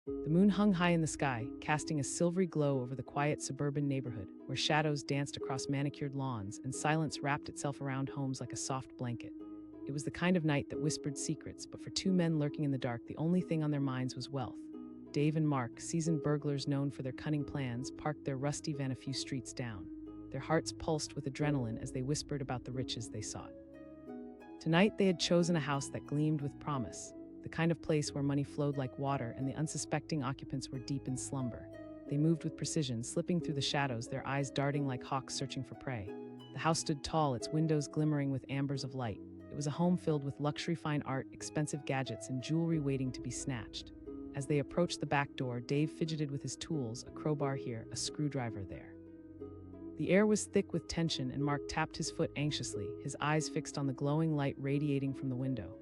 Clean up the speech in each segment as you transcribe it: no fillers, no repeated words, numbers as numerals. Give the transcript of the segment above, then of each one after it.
The moon hung high in the sky, casting a silvery glow over the quiet suburban neighborhood, where shadows danced across manicured lawns and silence wrapped itself around homes like a soft blanket. It was the kind of night that whispered secrets, but for two men lurking in the dark, the only thing on their minds was wealth. Dave and Mark, seasoned burglars known for their cunning plans, parked their rusty van a few streets down. Their hearts pulsed with adrenaline as they whispered about the riches they sought. Tonight, they had chosen a house that gleamed with promise, the kind of place where money flowed like water and the unsuspecting occupants were deep in slumber. They moved with precision, slipping through the shadows, their eyes darting like hawks searching for prey. The house stood tall, its windows glimmering with ambers of light. It was a home filled with luxury fine art, expensive gadgets, and jewelry waiting to be snatched. As they approached the back door, Dave fidgeted with his tools, a crowbar here, a screwdriver there. The air was thick with tension, and Mark tapped his foot anxiously, his eyes fixed on the glowing light radiating from the window.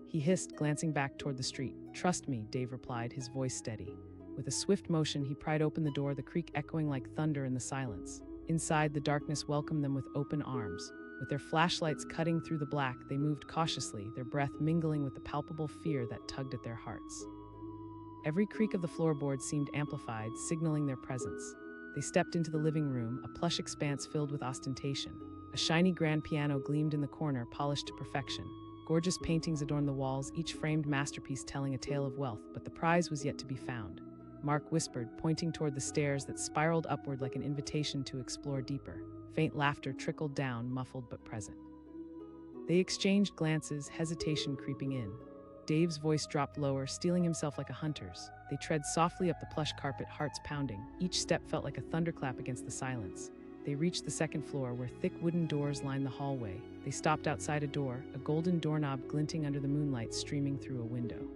He hissed, glancing back toward the street. "Trust me," Dave replied, his voice steady. With a swift motion, he pried open the door, the creak echoing like thunder in the silence. Inside, the darkness welcomed them with open arms. With their flashlights cutting through the black, they moved cautiously, their breath mingling with the palpable fear that tugged at their hearts. Every creak of the floorboard seemed amplified, signaling their presence. They stepped into the living room, a plush expanse filled with ostentation. A shiny grand piano gleamed in the corner, polished to perfection. Gorgeous paintings adorned the walls, each framed masterpiece telling a tale of wealth, but the prize was yet to be found. Mark whispered, pointing toward the stairs that spiraled upward like an invitation to explore deeper. Faint laughter trickled down, muffled but present. They exchanged glances, hesitation creeping in. Dave's voice dropped lower, steeling himself like a hunter's. They tread softly up the plush carpet, hearts pounding. Each step felt like a thunderclap against the silence. They reached the second floor, where thick wooden doors lined the hallway. They stopped outside a door, a golden doorknob glinting under the moonlight streaming through a window.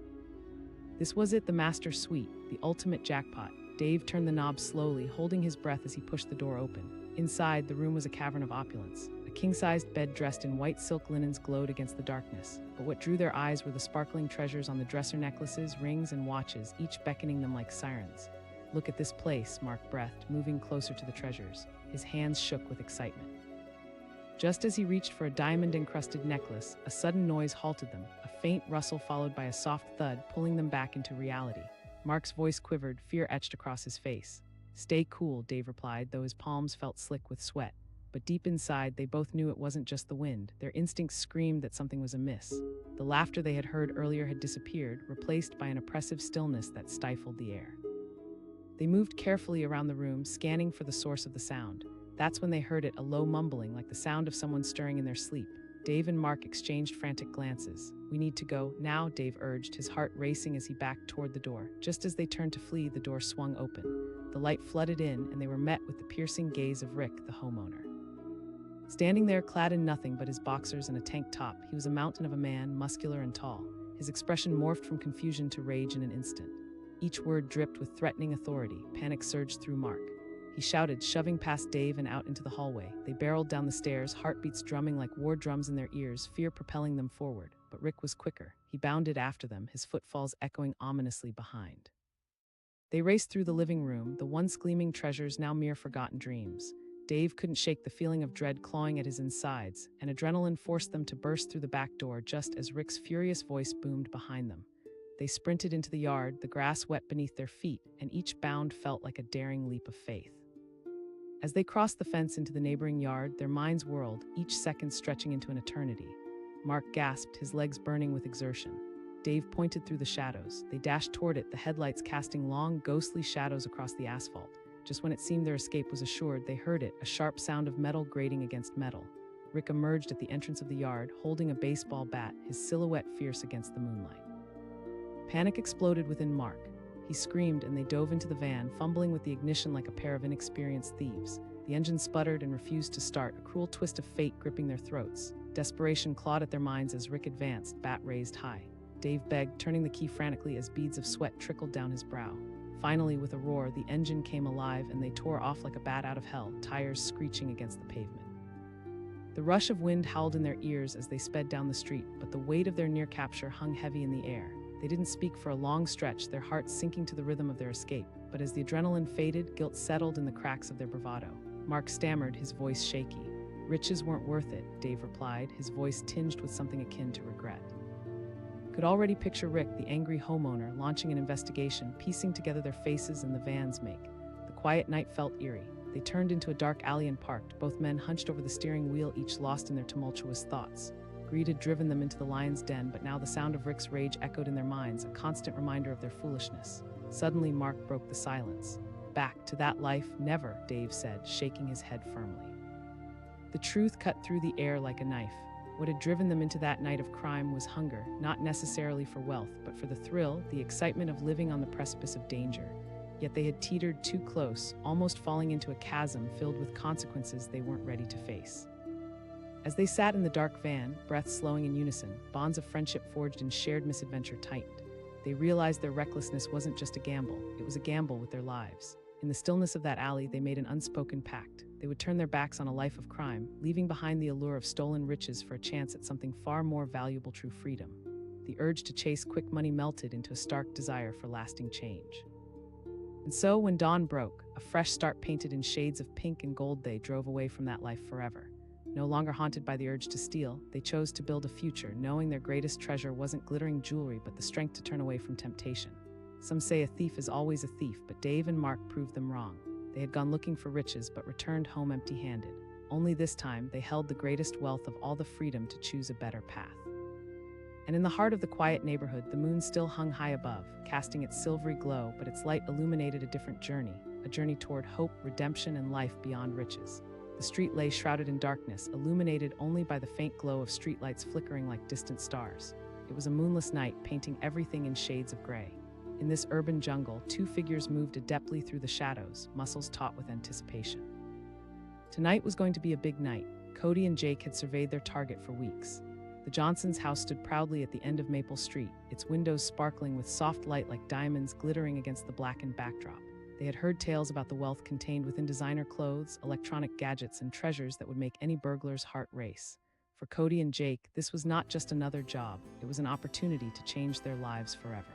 This was it, the master suite, the ultimate jackpot. Dave turned the knob slowly, holding his breath as he pushed the door open. Inside, the room was a cavern of opulence. A king-sized bed dressed in white silk linens glowed against the darkness. But what drew their eyes were the sparkling treasures on the dresser, necklaces, rings, and watches, each beckoning them like sirens. "Look at this place," Mark breathed, moving closer to the treasures. His hands shook with excitement. Just as he reached for a diamond-encrusted necklace, a sudden noise halted them, a faint rustle followed by a soft thud, pulling them back into reality. Mark's voice quivered, fear etched across his face. "Stay cool," Dave replied, though his palms felt slick with sweat. But deep inside, they both knew it wasn't just the wind. Their instincts screamed that something was amiss. The laughter they had heard earlier had disappeared, replaced by an oppressive stillness that stifled the air. They moved carefully around the room, scanning for the source of the sound. That's when they heard it, a low mumbling, like the sound of someone stirring in their sleep. Dave and Mark exchanged frantic glances. "We need to go now," Dave urged, his heart racing as he backed toward the door. Just as they turned to flee, the door swung open. The light flooded in, and they were met with the piercing gaze of Rick, the homeowner. Standing there, clad in nothing but his boxers and a tank top, he was a mountain of a man, muscular and tall. His expression morphed from confusion to rage in an instant. Each word dripped with threatening authority. Panic surged through Mark. He shouted, shoving past Dave and out into the hallway. They barreled down the stairs, heartbeats drumming like war drums in their ears, fear propelling them forward. But Rick was quicker. He bounded after them, his footfalls echoing ominously behind. They raced through the living room, the once gleaming treasures now mere forgotten dreams. Dave couldn't shake the feeling of dread clawing at his insides, and adrenaline forced them to burst through the back door just as Rick's furious voice boomed behind them. They sprinted into the yard, the grass wet beneath their feet, and each bound felt like a daring leap of faith. As they crossed the fence into the neighboring yard, their minds whirled, each second stretching into an eternity. Mark gasped, his legs burning with exertion. Dave pointed through the shadows. They dashed toward it, the headlights casting long, ghostly shadows across the asphalt. Just when it seemed their escape was assured, they heard it, a sharp sound of metal grating against metal. Rick emerged at the entrance of the yard, holding a baseball bat, his silhouette fierce against the moonlight. Panic exploded within Mark. He screamed and they dove into the van, fumbling with the ignition like a pair of inexperienced thieves. The engine sputtered and refused to start, a cruel twist of fate gripping their throats. Desperation clawed at their minds as Rick advanced, bat raised high. Dave begged, turning the key frantically as beads of sweat trickled down his brow. Finally, with a roar, the engine came alive and they tore off like a bat out of hell, tires screeching against the pavement. The rush of wind howled in their ears as they sped down the street, but the weight of their near capture hung heavy in the air. They didn't speak for a long stretch, their hearts sinking to the rhythm of their escape. But as the adrenaline faded, guilt settled in the cracks of their bravado. Mark stammered, his voice shaky. "Riches weren't worth it," Dave replied, his voice tinged with something akin to regret. could already picture Rick, the angry homeowner, launching an investigation, piecing together their faces and the van's make. The quiet night felt eerie. They turned into a dark alley and parked, both men hunched over the steering wheel, each lost in their tumultuous thoughts. Greed had driven them into the lion's den, but now the sound of Rick's rage echoed in their minds, a constant reminder of their foolishness. Suddenly, Mark broke the silence. "Back to that life, never," Dave said, shaking his head firmly. The truth cut through the air like a knife. What had driven them into that night of crime was hunger, not necessarily for wealth, but for the thrill, the excitement of living on the precipice of danger. Yet they had teetered too close, almost falling into a chasm filled with consequences they weren't ready to face. As they sat in the dark van, breaths slowing in unison, bonds of friendship forged in shared misadventure tightened. They realized their recklessness wasn't just a gamble, it was a gamble with their lives. In the stillness of that alley, they made an unspoken pact. They would turn their backs on a life of crime, leaving behind the allure of stolen riches for a chance at something far more valuable: true freedom. The urge to chase quick money melted into a stark desire for lasting change. And so, when dawn broke, a fresh start painted in shades of pink and gold, they drove away from that life forever. No longer haunted by the urge to steal, they chose to build a future, knowing their greatest treasure wasn't glittering jewelry but the strength to turn away from temptation. Some say a thief is always a thief, but Dave and Mark proved them wrong. They had gone looking for riches but returned home empty-handed. Only this time, they held the greatest wealth of all: the freedom to choose a better path. And in the heart of the quiet neighborhood, the moon still hung high above, casting its silvery glow, but its light illuminated a different journey, a journey toward hope, redemption, and life beyond riches. The street lay shrouded in darkness, illuminated only by the faint glow of streetlights flickering like distant stars. It was a moonless night, painting everything in shades of gray. In this urban jungle, two figures moved adeptly through the shadows, muscles taut with anticipation. Tonight was going to be a big night. Cody and Jake had surveyed their target for weeks. The Johnsons' house stood proudly at the end of Maple Street, its windows sparkling with soft light like diamonds glittering against the blackened backdrop. They had heard tales about the wealth contained within designer clothes, electronic gadgets, and treasures that would make any burglar's heart race. For Cody and Jake, this was not just another job, it was an opportunity to change their lives forever.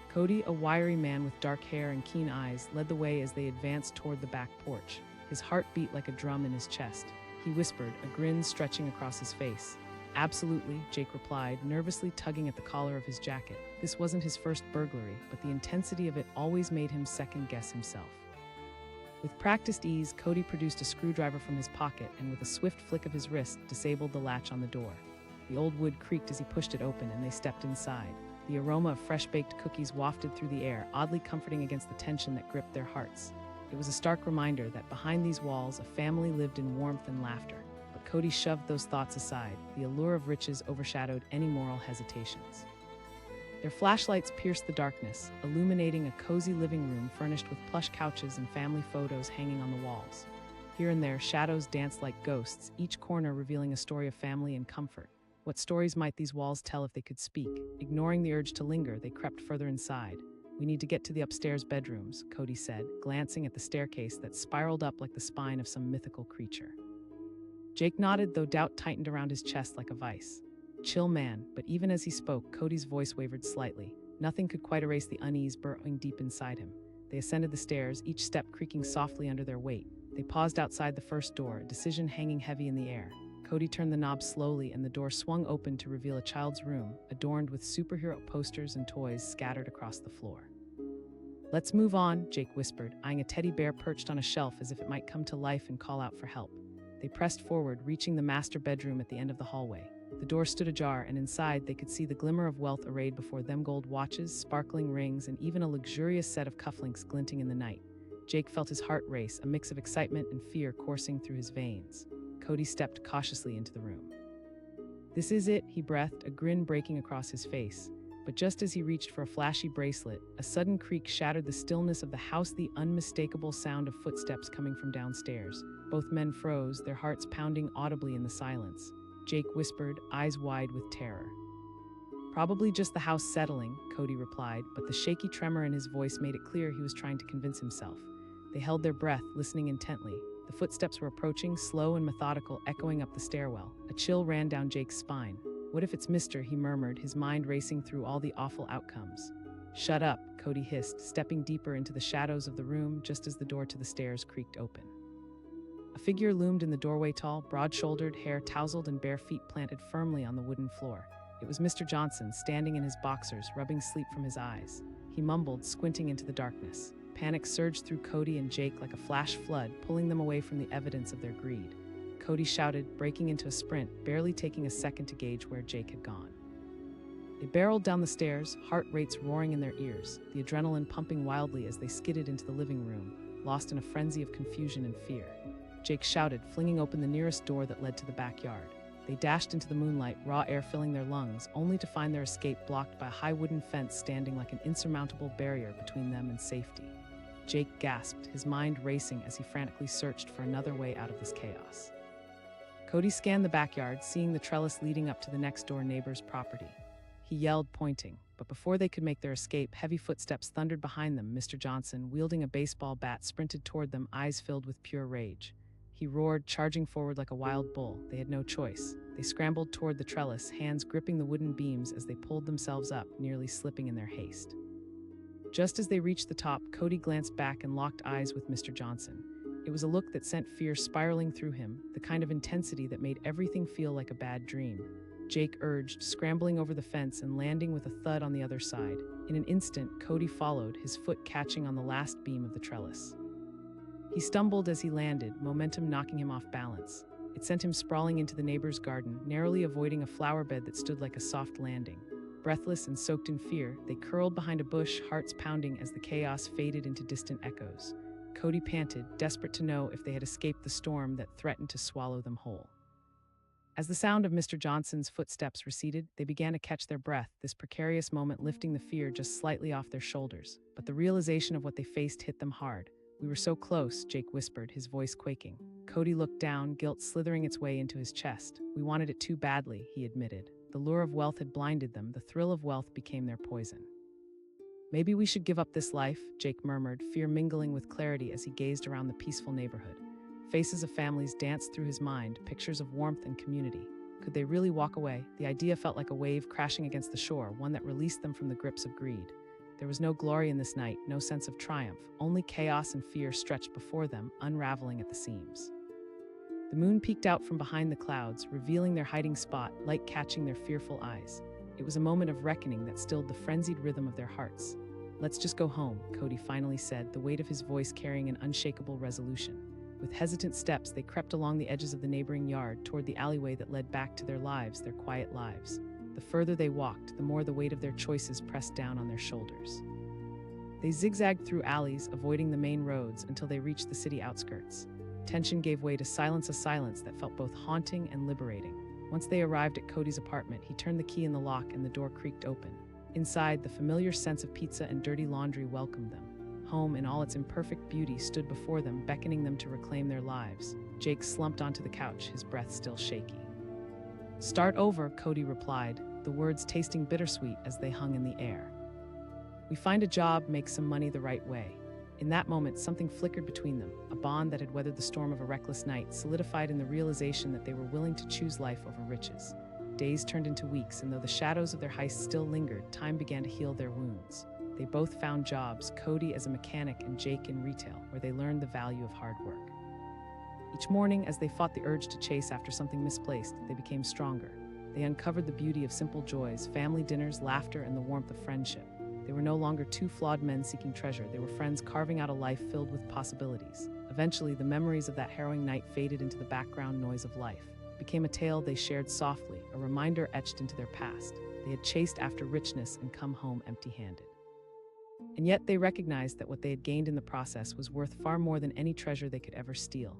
Cody, a wiry man with dark hair and keen eyes, led the way as they advanced toward the back porch. His heart beat like a drum in his chest. He whispered, a grin stretching across his face. "Absolutely," Jake replied, nervously tugging at the collar of his jacket. This wasn't his first burglary, but the intensity of it always made him second-guess himself. With practiced ease, Cody produced a screwdriver from his pocket and with a swift flick of his wrist, disabled the latch on the door. The old wood creaked as he pushed it open, and they stepped inside. The aroma of fresh-baked cookies wafted through the air, oddly comforting against the tension that gripped their hearts. It was a stark reminder that behind these walls, a family lived in warmth and laughter. But Cody shoved those thoughts aside. The allure of riches overshadowed any moral hesitations. Their flashlights pierced the darkness, illuminating a cozy living room furnished with plush couches and family photos hanging on the walls. Here and there, shadows danced like ghosts, each corner revealing a story of family and comfort. What stories might these walls tell if they could speak? Ignoring the urge to linger, they crept further inside. "We need to get to the upstairs bedrooms," Cody said, glancing at the staircase that spiraled up like the spine of some mythical creature. Jake nodded, though doubt tightened around his chest like a vice. Chill man, but even as he spoke, Cody's voice wavered slightly. Nothing could quite erase the unease burrowing deep inside him. They ascended the stairs, each step creaking softly under their weight. They paused outside the first door, a decision hanging heavy in the air. Cody turned the knob slowly, and the door swung open to reveal a child's room, adorned with superhero posters and toys scattered across the floor. "Let's move on," Jake whispered, eyeing a teddy bear perched on a shelf as if it might come to life and call out for help. They pressed forward, reaching the master bedroom at the end of the hallway. The door stood ajar, and inside they could see the glimmer of wealth arrayed before them: gold watches, sparkling rings, and even a luxurious set of cufflinks glinting in the night. Jake felt his heart race, a mix of excitement and fear coursing through his veins. Cody stepped cautiously into the room. "This is it," he breathed, a grin breaking across his face. But just as he reached for a flashy bracelet, a sudden creak shattered the stillness of the house, the unmistakable sound of footsteps coming from downstairs. Both men froze, their hearts pounding audibly in the silence. Jake whispered, eyes wide with terror. "Probably just the house settling," Cody replied, but the shaky tremor in his voice made it clear he was trying to convince himself. They held their breath, listening intently. The footsteps were approaching, slow and methodical, echoing up the stairwell. A chill ran down Jake's spine. "What if it's Mr.?" he murmured, his mind racing through all the awful outcomes. "Shut up," Cody hissed, stepping deeper into the shadows of the room just as the door to the stairs creaked open. A figure loomed in the doorway, tall, broad-shouldered, hair tousled, and bare feet planted firmly on the wooden floor. It was Mr. Johnson, standing in his boxers, rubbing sleep from his eyes. He mumbled, squinting into the darkness. Panic surged through Cody and Jake like a flash flood, pulling them away from the evidence of their greed. Cody shouted, breaking into a sprint, barely taking a second to gauge where Jake had gone. They barreled down the stairs, heart rates roaring in their ears, the adrenaline pumping wildly as they skidded into the living room, lost in a frenzy of confusion and fear. Jake shouted, flinging open the nearest door that led to the backyard. They dashed into the moonlight, raw air filling their lungs, only to find their escape blocked by a high wooden fence standing like an insurmountable barrier between them and safety. Jake gasped, his mind racing as he frantically searched for another way out of this chaos. Cody scanned the backyard, seeing the trellis leading up to the next-door neighbor's property. He yelled, pointing, but before they could make their escape, heavy footsteps thundered behind them. Mr. Johnson, wielding a baseball bat, sprinted toward them, eyes filled with pure rage. He roared, charging forward like a wild bull. They had no choice. They scrambled toward the trellis, hands gripping the wooden beams as they pulled themselves up, nearly slipping in their haste. Just as they reached the top, Cody glanced back and locked eyes with Mr. Johnson. It was a look that sent fear spiraling through him, the kind of intensity that made everything feel like a bad dream. Jake urged, scrambling over the fence and landing with a thud on the other side. In an instant, Cody followed, his foot catching on the last beam of the trellis. He stumbled as he landed, momentum knocking him off balance. It sent him sprawling into the neighbor's garden, narrowly avoiding a flower bed that stood like a soft landing. Breathless and soaked in fear, they curled behind a bush, hearts pounding as the chaos faded into distant echoes. Cody panted, desperate to know if they had escaped the storm that threatened to swallow them whole. As the sound of Mr. Johnson's footsteps receded, they began to catch their breath, this precarious moment lifting the fear just slightly off their shoulders. But the realization of what they faced hit them hard. "We were so close," Jake whispered, his voice quaking. Cody looked down, guilt slithering its way into his chest. "We wanted it too badly," he admitted. The lure of wealth had blinded them, the thrill of wealth became their poison. "Maybe we should give up this life," Jake murmured, fear mingling with clarity as he gazed around the peaceful neighborhood. Faces of families danced through his mind, pictures of warmth and community. Could they really walk away? The idea felt like a wave crashing against the shore, one that released them from the grips of greed. There was no glory in this night, no sense of triumph, only chaos and fear stretched before them, unraveling at the seams. The moon peeked out from behind the clouds, revealing their hiding spot, light catching their fearful eyes. It was a moment of reckoning that stilled the frenzied rhythm of their hearts. "Let's just go home," Cody finally said, the weight of his voice carrying an unshakable resolution. With hesitant steps, they crept along the edges of the neighboring yard toward the alleyway that led back to their lives, their quiet lives. The further they walked, the more the weight of their choices pressed down on their shoulders. They zigzagged through alleys, avoiding the main roads until they reached the city outskirts. Tension gave way to silence, a silence that felt both haunting and liberating. Once they arrived at Cody's apartment, he turned the key in the lock and the door creaked open. Inside, the familiar sense of pizza and dirty laundry welcomed them. Home, in all its imperfect beauty, stood before them, beckoning them to reclaim their lives. Jake slumped onto the couch, his breath still shaky. "Start over," Cody replied, the words tasting bittersweet as they hung in the air. "We find a job, make some money the right way." In that moment, something flickered between them, a bond that had weathered the storm of a reckless night, solidified in the realization that they were willing to choose life over riches. Days turned into weeks, and though the shadows of their heist still lingered, time began to heal their wounds. They both found jobs, Cody as a mechanic and Jake in retail, where they learned the value of hard work. Each morning, as they fought the urge to chase after something misplaced, they became stronger. They uncovered the beauty of simple joys, family dinners, laughter, and the warmth of friendship. They were no longer two flawed men seeking treasure. They were friends carving out a life filled with possibilities. Eventually, the memories of that harrowing night faded into the background noise of life. It became a tale they shared softly, a reminder etched into their past. They had chased after richness and come home empty-handed. And yet they recognized that what they had gained in the process was worth far more than any treasure they could ever steal.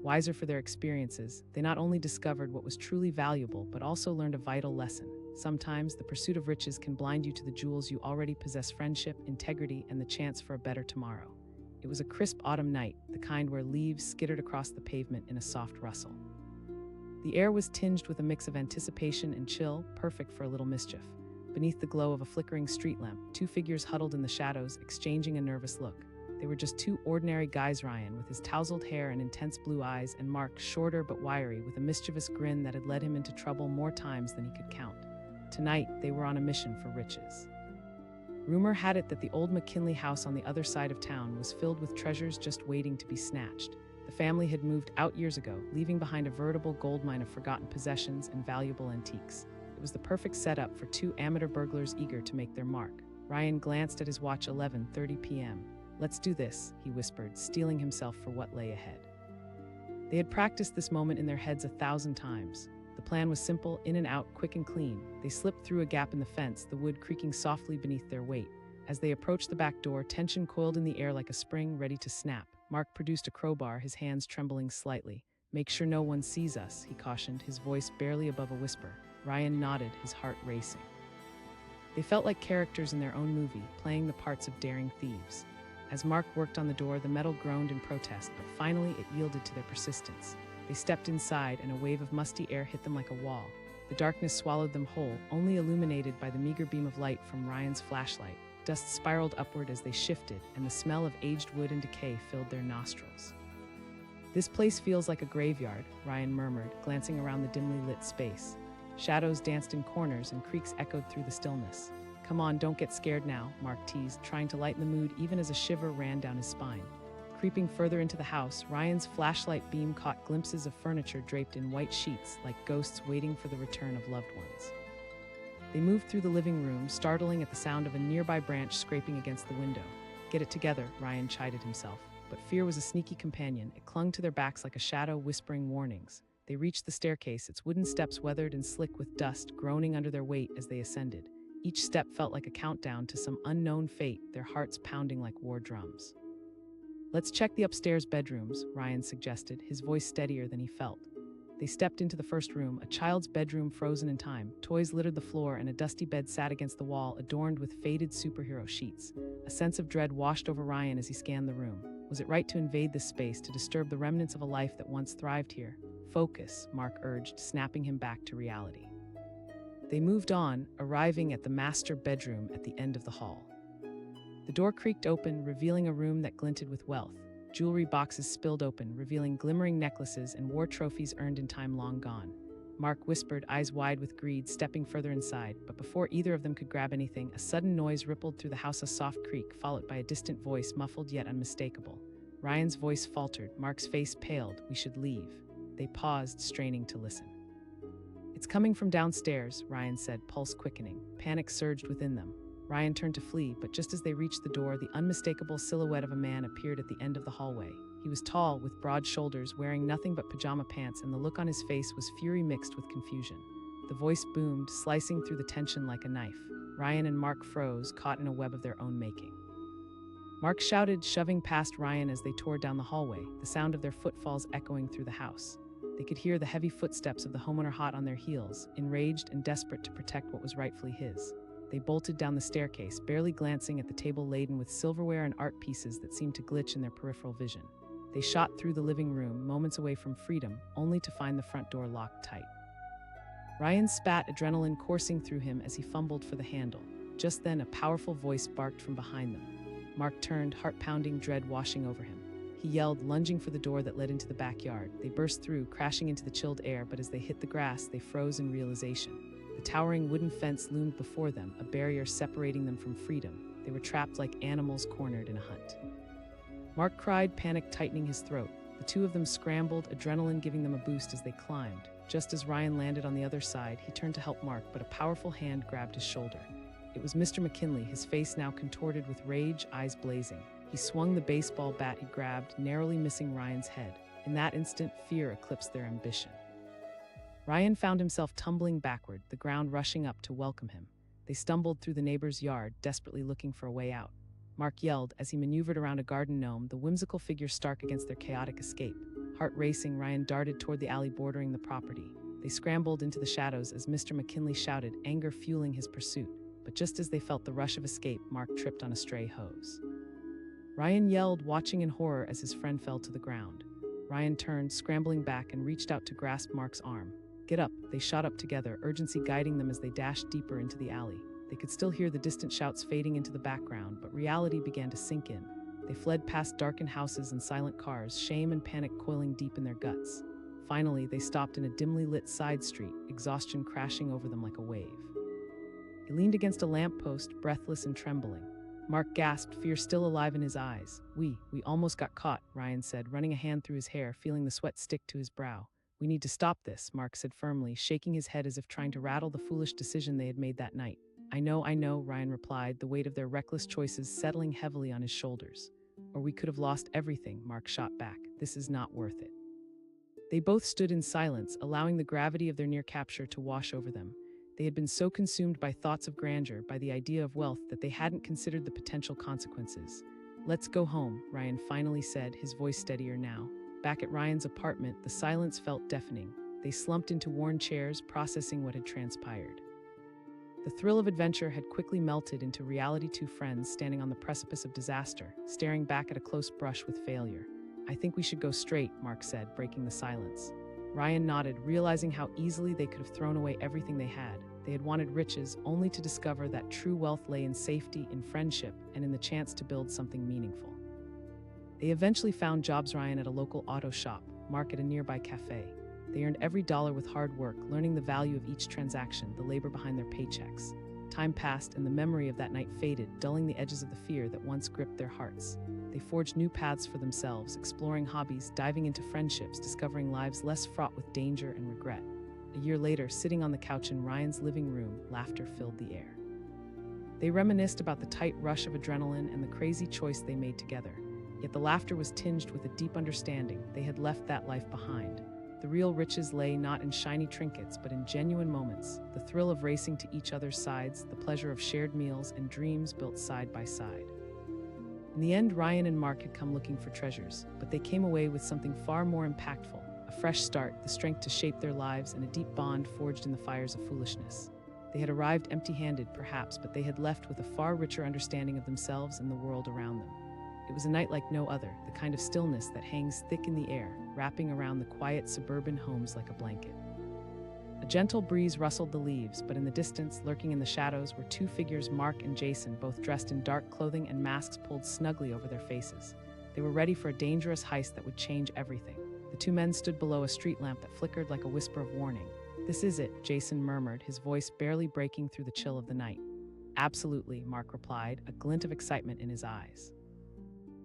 Wiser for their experiences, they not only discovered what was truly valuable, but also learned a vital lesson. Sometimes the pursuit of riches can blind you to the jewels you already possess: friendship, integrity, and the chance for a better tomorrow. It was a crisp autumn night, the kind where leaves skittered across the pavement in a soft rustle. The air was tinged with a mix of anticipation and chill, perfect for a little mischief. Beneath the glow of a flickering street lamp, two figures huddled in the shadows, exchanging a nervous look. They were just two ordinary guys: Ryan, with his tousled hair and intense blue eyes, and Mark, shorter but wiry, with a mischievous grin that had led him into trouble more times than he could count. Tonight, they were on a mission for riches. Rumor had it that the old McKinley house on the other side of town was filled with treasures just waiting to be snatched. The family had moved out years ago, leaving behind a veritable goldmine of forgotten possessions and valuable antiques. It was the perfect setup for two amateur burglars eager to make their mark. Ryan glanced at his watch. 11:30 p.m. "Let's do this," he whispered, steeling himself for what lay ahead. They had practiced this moment in their heads 1,000 times. The plan was simple, in and out, quick and clean. They slipped through a gap in the fence, the wood creaking softly beneath their weight. As they approached the back door, tension coiled in the air like a spring ready to snap. Mark produced a crowbar, his hands trembling slightly. "Make sure no one sees us," he cautioned, his voice barely above a whisper. Ryan nodded, his heart racing. They felt like characters in their own movie, playing the parts of daring thieves. As Mark worked on the door, the metal groaned in protest, but finally it yielded to their persistence. They stepped inside, and a wave of musty air hit them like a wall. The darkness swallowed them whole, only illuminated by the meager beam of light from Ryan's flashlight. Dust spiraled upward as they shifted, and the smell of aged wood and decay filled their nostrils. "This place feels like a graveyard," Ryan murmured, glancing around the dimly lit space. Shadows danced in corners, and creaks echoed through the stillness. "Come on, don't get scared now," Mark teased, trying to lighten the mood even as a shiver ran down his spine. Creeping further into the house, Ryan's flashlight beam caught glimpses of furniture draped in white sheets, like ghosts waiting for the return of loved ones. They moved through the living room, startling at the sound of a nearby branch scraping against the window. "Get it together," Ryan chided himself. But fear was a sneaky companion. It clung to their backs like a shadow, whispering warnings. They reached the staircase, its wooden steps weathered and slick with dust, groaning under their weight as they ascended. Each step felt like a countdown to some unknown fate, their hearts pounding like war drums. "Let's check the upstairs bedrooms," Ryan suggested, his voice steadier than he felt. They stepped into the first room, a child's bedroom frozen in time. Toys littered the floor, and a dusty bed sat against the wall, adorned with faded superhero sheets. A sense of dread washed over Ryan as he scanned the room. Was it right to invade this space, to disturb the remnants of a life that once thrived here? "Focus," Mark urged, snapping him back to reality. They moved on, arriving at the master bedroom at the end of the hall. The door creaked open, revealing a room that glinted with wealth. Jewelry boxes spilled open, revealing glimmering necklaces and war trophies earned in time long gone. Mark whispered, eyes wide with greed, stepping further inside, but before either of them could grab anything, a sudden noise rippled through the house, a soft creak, followed by a distant voice, muffled yet unmistakable. Ryan's voice faltered, Mark's face paled. "We should leave." They paused, straining to listen. "It's coming from downstairs," Ryan said, pulse quickening. Panic surged within them. Ryan turned to flee, but just as they reached the door, the unmistakable silhouette of a man appeared at the end of the hallway. He was tall, with broad shoulders, wearing nothing but pajama pants, and the look on his face was fury mixed with confusion. The voice boomed, slicing through the tension like a knife. Ryan and Mark froze, caught in a web of their own making. Mark shouted, shoving past Ryan as they tore down the hallway, the sound of their footfalls echoing through the house. They could hear the heavy footsteps of the homeowner hot on their heels, enraged and desperate to protect what was rightfully his. They bolted down the staircase, barely glancing at the table laden with silverware and art pieces that seemed to glitch in their peripheral vision. They shot through the living room, moments away from freedom, only to find the front door locked tight. Ryan spat, adrenaline coursing through him as he fumbled for the handle. Just then, a powerful voice barked from behind them. Mark turned, heart-pounding dread washing over him. He yelled, lunging for the door that led into the backyard. They burst through, crashing into the chilled air, but as they hit the grass, they froze in realization. The towering wooden fence loomed before them, a barrier separating them from freedom. They were trapped like animals cornered in a hunt. Mark cried, panic tightening his throat. The two of them scrambled, adrenaline giving them a boost as they climbed. Just as Ryan landed on the other side, he turned to help Mark, but a powerful hand grabbed his shoulder. It was Mr. McKinley, his face now contorted with rage, eyes blazing. He swung the baseball bat he grabbed, narrowly missing Ryan's head. In that instant, fear eclipsed their ambition. Ryan found himself tumbling backward, the ground rushing up to welcome him. They stumbled through the neighbor's yard, desperately looking for a way out. Mark yelled as he maneuvered around a garden gnome, the whimsical figure stark against their chaotic escape. Heart racing, Ryan darted toward the alley bordering the property. They scrambled into the shadows as Mr. McKinley shouted, anger fueling his pursuit. But just as they felt the rush of escape, Mark tripped on a stray hose. Ryan yelled, watching in horror as his friend fell to the ground. Ryan turned, scrambling back, and reached out to grasp Mark's arm. Get up, they shot up together, urgency guiding them as they dashed deeper into the alley. They could still hear the distant shouts fading into the background, but reality began to sink in. They fled past darkened houses and silent cars, shame and panic coiling deep in their guts. Finally, they stopped in a dimly lit side street, exhaustion crashing over them like a wave. He leaned against a lamppost, breathless and trembling. Mark gasped, fear still alive in his eyes. We almost got caught, Ryan said, running a hand through his hair, feeling the sweat stick to his brow. We need to stop this, Mark said firmly, shaking his head as if trying to rattle the foolish decision they had made that night. I know, Ryan replied, the weight of their reckless choices settling heavily on his shoulders. Or we could have lost everything, Mark shot back. This is not worth it. They both stood in silence, allowing the gravity of their near capture to wash over them. They had been so consumed by thoughts of grandeur, by the idea of wealth, that they hadn't considered the potential consequences. Let's go home, Ryan finally said, his voice steadier now. Back at Ryan's apartment, the silence felt deafening. They slumped into worn chairs, processing what had transpired. The thrill of adventure had quickly melted into reality. Two friends standing on the precipice of disaster, staring back at a close brush with failure. I think we should go straight, Mark said, breaking the silence. Ryan nodded, realizing how easily they could have thrown away everything they had. They had wanted riches, only to discover that true wealth lay in safety, in friendship, and in the chance to build something meaningful. They eventually found jobs, Ryan at a local auto shop, Mark at a nearby cafe. They earned every dollar with hard work, learning the value of each transaction, the labor behind their paychecks. Time passed, and the memory of that night faded, dulling the edges of the fear that once gripped their hearts. They forged new paths for themselves, exploring hobbies, diving into friendships, discovering lives less fraught with danger and regret. A year later, sitting on the couch in Ryan's living room, laughter filled the air. They reminisced about the tight rush of adrenaline and the crazy choice they made together. Yet the laughter was tinged with a deep understanding. They had left that life behind. The real riches lay not in shiny trinkets, but in genuine moments, the thrill of racing to each other's sides, the pleasure of shared meals and dreams built side by side. In the end, Ryan and Mark had come looking for treasures, but they came away with something far more impactful, a fresh start, the strength to shape their lives, and a deep bond forged in the fires of foolishness. They had arrived empty-handed, perhaps, but they had left with a far richer understanding of themselves and the world around them. It was a night like no other, the kind of stillness that hangs thick in the air, wrapping around the quiet suburban homes like a blanket. A gentle breeze rustled the leaves, but in the distance, lurking in the shadows, were two figures, Mark and Jason, both dressed in dark clothing and masks pulled snugly over their faces. They were ready for a dangerous heist that would change everything. The two men stood below a street lamp that flickered like a whisper of warning. "This is it," Jason murmured, his voice barely breaking through the chill of the night. "Absolutely," Mark replied, a glint of excitement in his eyes.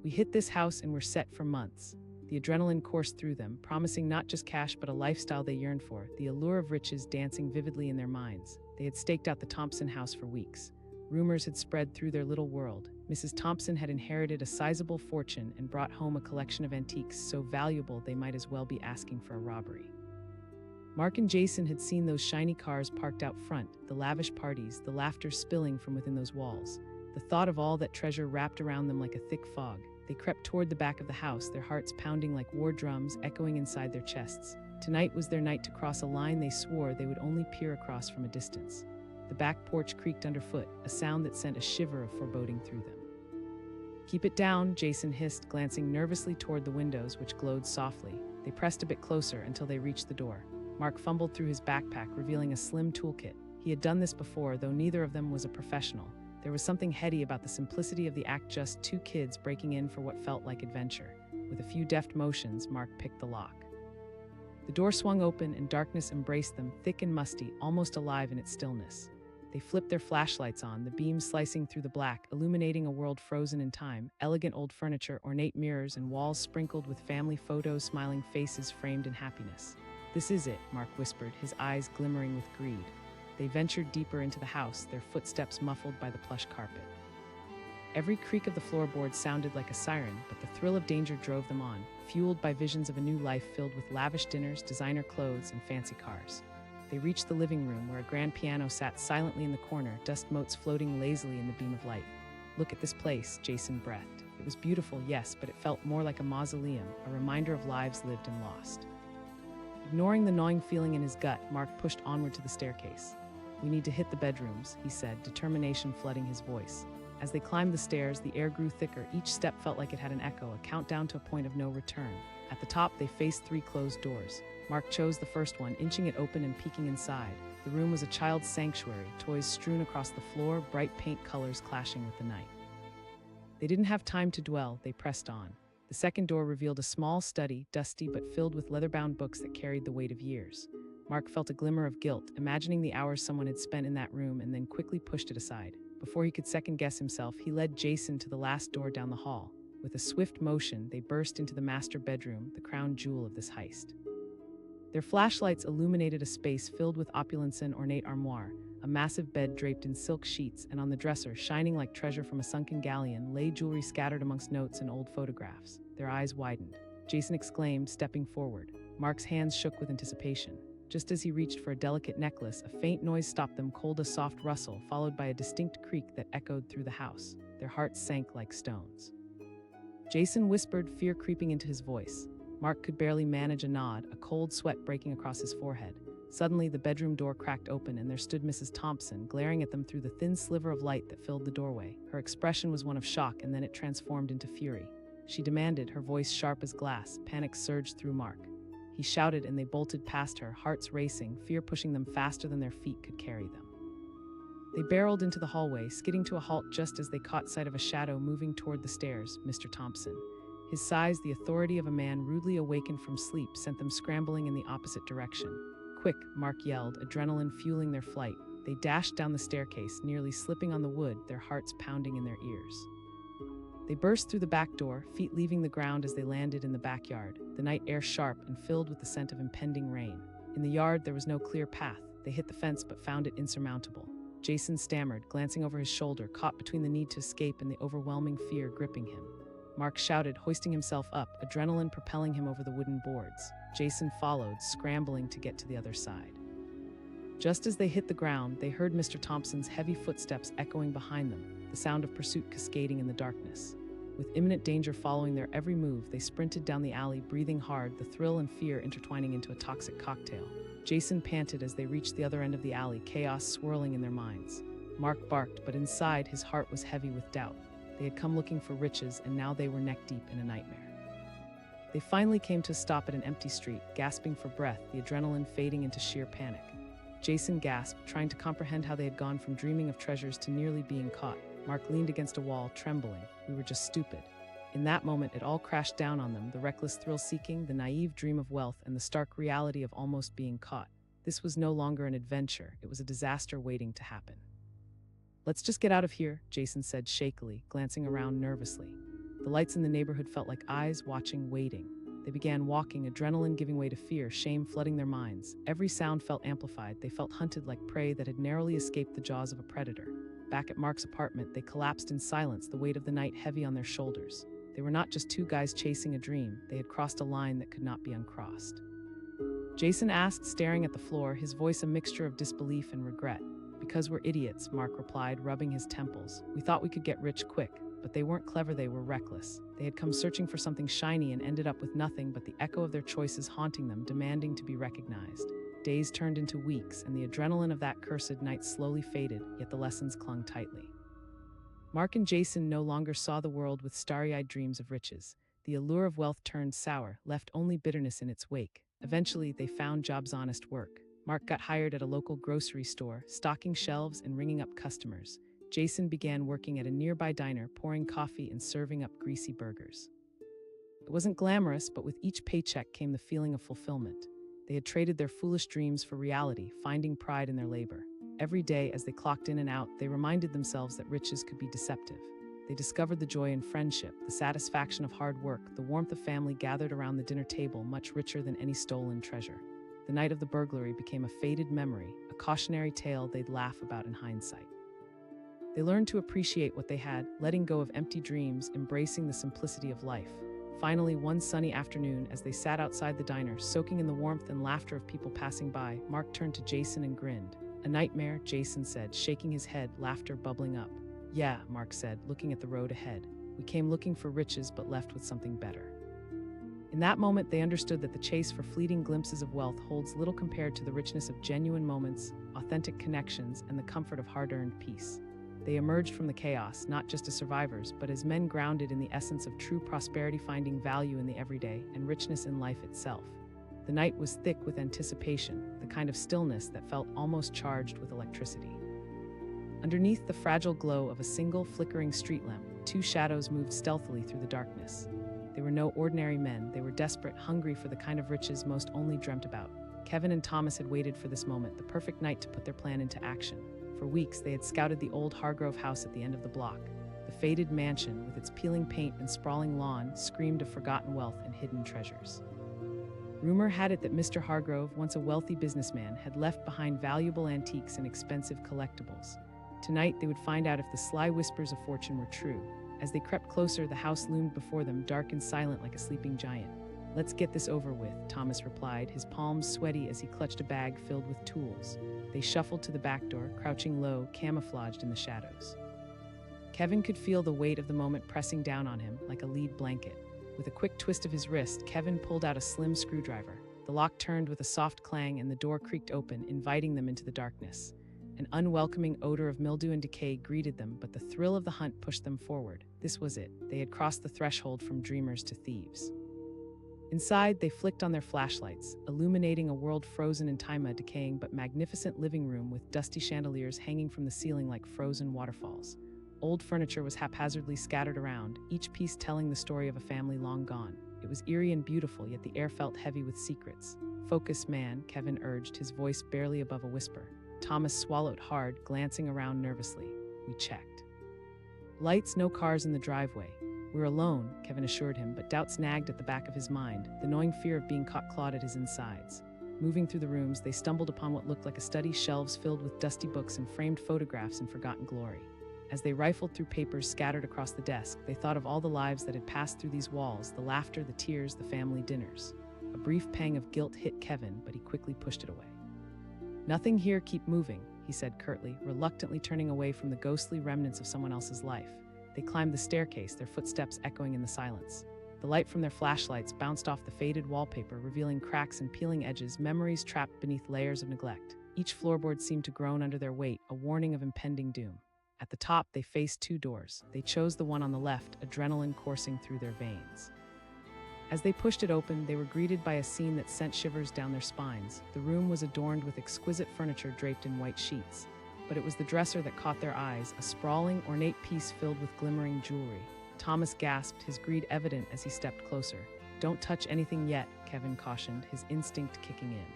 "We hit this house and we're set for months." The adrenaline coursed through them, promising not just cash but a lifestyle they yearned for, the allure of riches dancing vividly in their minds. They had staked out the Thompson house for weeks. Rumors had spread through their little world. Mrs. Thompson had inherited a sizable fortune and brought home a collection of antiques so valuable they might as well be asking for a robbery. Mark and Jason had seen those shiny cars parked out front, the lavish parties, the laughter spilling from within those walls. The thought of all that treasure wrapped around them like a thick fog. They crept toward the back of the house, their hearts pounding like war drums echoing inside their chests. Tonight was their night to cross a line they swore they would only peer across from a distance. The back porch creaked underfoot, a sound that sent a shiver of foreboding through them. "Keep it down," Jason hissed, glancing nervously toward the windows, which glowed softly. They pressed a bit closer until they reached the door. Mark fumbled through his backpack, revealing a slim toolkit. He had done this before, though neither of them was a professional. There was something heady about the simplicity of the act, just two kids breaking in for what felt like adventure. With a few deft motions, Mark picked the lock. The door swung open and darkness embraced them, thick and musty, almost alive in its stillness. They flipped their flashlights on, the beams slicing through the black, illuminating a world frozen in time, elegant old furniture, ornate mirrors, and walls sprinkled with family photos, smiling faces framed in happiness. "This is it," Mark whispered, his eyes glimmering with greed. They ventured deeper into the house, their footsteps muffled by the plush carpet. Every creak of the floorboards sounded like a siren, but the thrill of danger drove them on, fueled by visions of a new life filled with lavish dinners, designer clothes, and fancy cars. They reached the living room, where a grand piano sat silently in the corner, dust motes floating lazily in the beam of light. "Look at this place," Jason breathed. It was beautiful, yes, but it felt more like a mausoleum, a reminder of lives lived and lost. Ignoring the gnawing feeling in his gut, Mark pushed onward to the staircase. "We need to hit the bedrooms," he said, determination flooding his voice. As they climbed the stairs, the air grew thicker. Each step felt like it had an echo, a countdown to a point of no return. At the top, they faced three closed doors. Mark chose the first one, inching it open and peeking inside. The room was a child's sanctuary, toys strewn across the floor, bright paint colors clashing with the night. They didn't have time to dwell, they pressed on. The second door revealed a small study, dusty but filled with leather-bound books that carried the weight of years. Mark felt a glimmer of guilt, imagining the hours someone had spent in that room, and then quickly pushed it aside. Before he could second-guess himself, he led Jason to the last door down the hall. With a swift motion, they burst into the master bedroom, the crown jewel of this heist. Their flashlights illuminated a space filled with opulence and ornate armoire, a massive bed draped in silk sheets, and on the dresser, shining like treasure from a sunken galleon, lay jewelry scattered amongst notes and old photographs. Their eyes widened. Jason exclaimed, stepping forward. Mark's hands shook with anticipation. Just as he reached for a delicate necklace, a faint noise stopped them, cold a soft rustle, followed by a distinct creak that echoed through the house. Their hearts sank like stones. Jason whispered, fear creeping into his voice. Mark could barely manage a nod, a cold sweat breaking across his forehead. Suddenly, the bedroom door cracked open, and there stood Mrs. Thompson, glaring at them through the thin sliver of light that filled the doorway. Her expression was one of shock, and then it transformed into fury. She demanded, her voice sharp as glass. Panic surged through Mark. He shouted, and they bolted past her, hearts racing, fear pushing them faster than their feet could carry them. They barreled into the hallway, skidding to a halt just as they caught sight of a shadow moving toward the stairs. Mr. Thompson. His size, the authority of a man rudely awakened from sleep, sent them scrambling in the opposite direction. Quick, Mark yelled, adrenaline fueling their flight. They dashed down the staircase, nearly slipping on the wood, their hearts pounding in their ears. They burst through the back door, feet leaving the ground as they landed in the backyard, the night air sharp and filled with the scent of impending rain. In the yard, there was no clear path. They hit the fence but found it insurmountable. Jason stammered, glancing over his shoulder, caught between the need to escape and the overwhelming fear gripping him. Mark shouted, hoisting himself up, adrenaline propelling him over the wooden boards. Jason followed, scrambling to get to the other side. Just as they hit the ground, they heard Mr. Thompson's heavy footsteps echoing behind them, the sound of pursuit cascading in the darkness. With imminent danger following their every move, they sprinted down the alley, breathing hard, the thrill and fear intertwining into a toxic cocktail. Jason panted as they reached the other end of the alley, chaos swirling in their minds. Mark barked, but inside his heart was heavy with doubt. They had come looking for riches, and now they were neck-deep in a nightmare. They finally came to a stop at an empty street, gasping for breath, the adrenaline fading into sheer panic. Jason gasped, trying to comprehend how they had gone from dreaming of treasures to nearly being caught. Mark leaned against a wall, trembling. We were just stupid. In that moment, it all crashed down on them, the reckless thrill-seeking, the naive dream of wealth, and the stark reality of almost being caught. This was no longer an adventure, it was a disaster waiting to happen. Let's just get out of here, Jason said shakily, glancing around nervously. The lights in the neighborhood felt like eyes watching, waiting. They began walking, adrenaline giving way to fear, shame flooding their minds. Every sound felt amplified. They felt hunted like prey that had narrowly escaped the jaws of a predator. Back at Mark's apartment, they collapsed in silence, the weight of the night heavy on their shoulders. They were not just two guys chasing a dream. They had crossed a line that could not be uncrossed. Jason asked, staring at the floor, his voice a mixture of disbelief and regret. Because we're idiots, Mark replied, rubbing his temples. We thought we could get rich quick. But they weren't clever, they were reckless. They had come searching for something shiny and ended up with nothing but the echo of their choices haunting them, demanding to be recognized. Days turned into weeks, and the adrenaline of that cursed night slowly faded, yet the lessons clung tightly. Mark and Jason no longer saw the world with starry-eyed dreams of riches. The allure of wealth turned sour, left only bitterness in its wake. Eventually, they found jobs, honest work. Mark got hired at a local grocery store, stocking shelves and ringing up customers. Jason began working at a nearby diner, pouring coffee and serving up greasy burgers. It wasn't glamorous, but with each paycheck came the feeling of fulfillment. They had traded their foolish dreams for reality, finding pride in their labor. Every day, as they clocked in and out, they reminded themselves that riches could be deceptive. They discovered the joy in friendship, the satisfaction of hard work, the warmth of family gathered around the dinner table, much richer than any stolen treasure. The night of the burglary became a faded memory, a cautionary tale they'd laugh about in hindsight. They learned to appreciate what they had, letting go of empty dreams, embracing the simplicity of life. Finally, one sunny afternoon, as they sat outside the diner, soaking in the warmth and laughter of people passing by, Mark turned to Jason and grinned. A nightmare, Jason said, shaking his head, laughter bubbling up. Yeah, Mark said, looking at the road ahead. We came looking for riches but left with something better. In that moment, they understood that the chase for fleeting glimpses of wealth holds little compared to the richness of genuine moments, authentic connections, and the comfort of hard-earned peace. They emerged from the chaos, not just as survivors, but as men grounded in the essence of true prosperity, finding value in the everyday and richness in life itself. The night was thick with anticipation, the kind of stillness that felt almost charged with electricity. Underneath the fragile glow of a single flickering street lamp, two shadows moved stealthily through the darkness. They were no ordinary men. They were desperate, hungry for the kind of riches most only dreamt about. Kevin and Thomas had waited for this moment, the perfect night to put their plan into action. For weeks, they had scouted the old Hargrove house at the end of the block. The faded mansion, with its peeling paint and sprawling lawn, screamed of forgotten wealth and hidden treasures. Rumor had it that Mr. Hargrove, once a wealthy businessman, had left behind valuable antiques and expensive collectibles. Tonight, they would find out if the sly whispers of fortune were true. As they crept closer, the house loomed before them, dark and silent like a sleeping giant. "Let's get this over with," Thomas replied, his palms sweaty as he clutched a bag filled with tools. They shuffled to the back door, crouching low, camouflaged in the shadows. Kevin could feel the weight of the moment pressing down on him like a lead blanket. With a quick twist of his wrist, Kevin pulled out a slim screwdriver. The lock turned with a soft clang and the door creaked open, inviting them into the darkness. An unwelcoming odor of mildew and decay greeted them, but the thrill of the hunt pushed them forward. This was it. They had crossed the threshold from dreamers to thieves. Inside, they flicked on their flashlights, illuminating a world frozen in time, a decaying but magnificent living room with dusty chandeliers hanging from the ceiling like frozen waterfalls. Old furniture was haphazardly scattered around, each piece telling the story of a family long gone. It was eerie and beautiful, yet the air felt heavy with secrets. "Focus, man," Kevin urged, his voice barely above a whisper. Thomas swallowed hard, glancing around nervously. "We checked. Lights, no cars in the driveway. We're alone," Kevin assured him, but doubts nagged at the back of his mind, the gnawing fear of being caught clawed at his insides. Moving through the rooms, they stumbled upon what looked like a study, shelves filled with dusty books and framed photographs in forgotten glory. As they rifled through papers scattered across the desk, they thought of all the lives that had passed through these walls, the laughter, the tears, the family dinners. A brief pang of guilt hit Kevin, but he quickly pushed it away. "Nothing here, keep moving," he said curtly, reluctantly turning away from the ghostly remnants of someone else's life. They climbed the staircase, their footsteps echoing in the silence. The light from their flashlights bounced off the faded wallpaper, revealing cracks and peeling edges, memories trapped beneath layers of neglect. Each floorboard seemed to groan under their weight, a warning of impending doom. At the top, they faced two doors. They chose the one on the left, adrenaline coursing through their veins. As they pushed it open, they were greeted by a scene that sent shivers down their spines. The room was adorned with exquisite furniture draped in white sheets. But it was the dresser that caught their eyes, a sprawling, ornate piece filled with glimmering jewelry. Thomas gasped, his greed evident as he stepped closer. "Don't touch anything yet," Kevin cautioned, his instinct kicking in.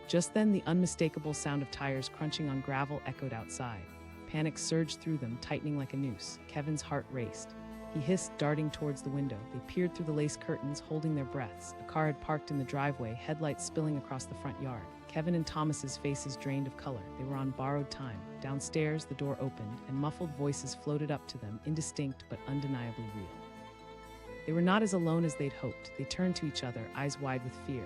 Just then, the unmistakable sound of tires crunching on gravel echoed outside. Panic surged through them, tightening like a noose. Kevin's heart raced. He hissed, darting towards the window. They peered through the lace curtains, holding their breaths. A car had parked in the driveway, headlights spilling across the front yard. Kevin and Thomas's faces drained of color. They were on borrowed time. Downstairs, the door opened, and muffled voices floated up to them, indistinct but undeniably real. They were not as alone as they'd hoped. They turned to each other, eyes wide with fear.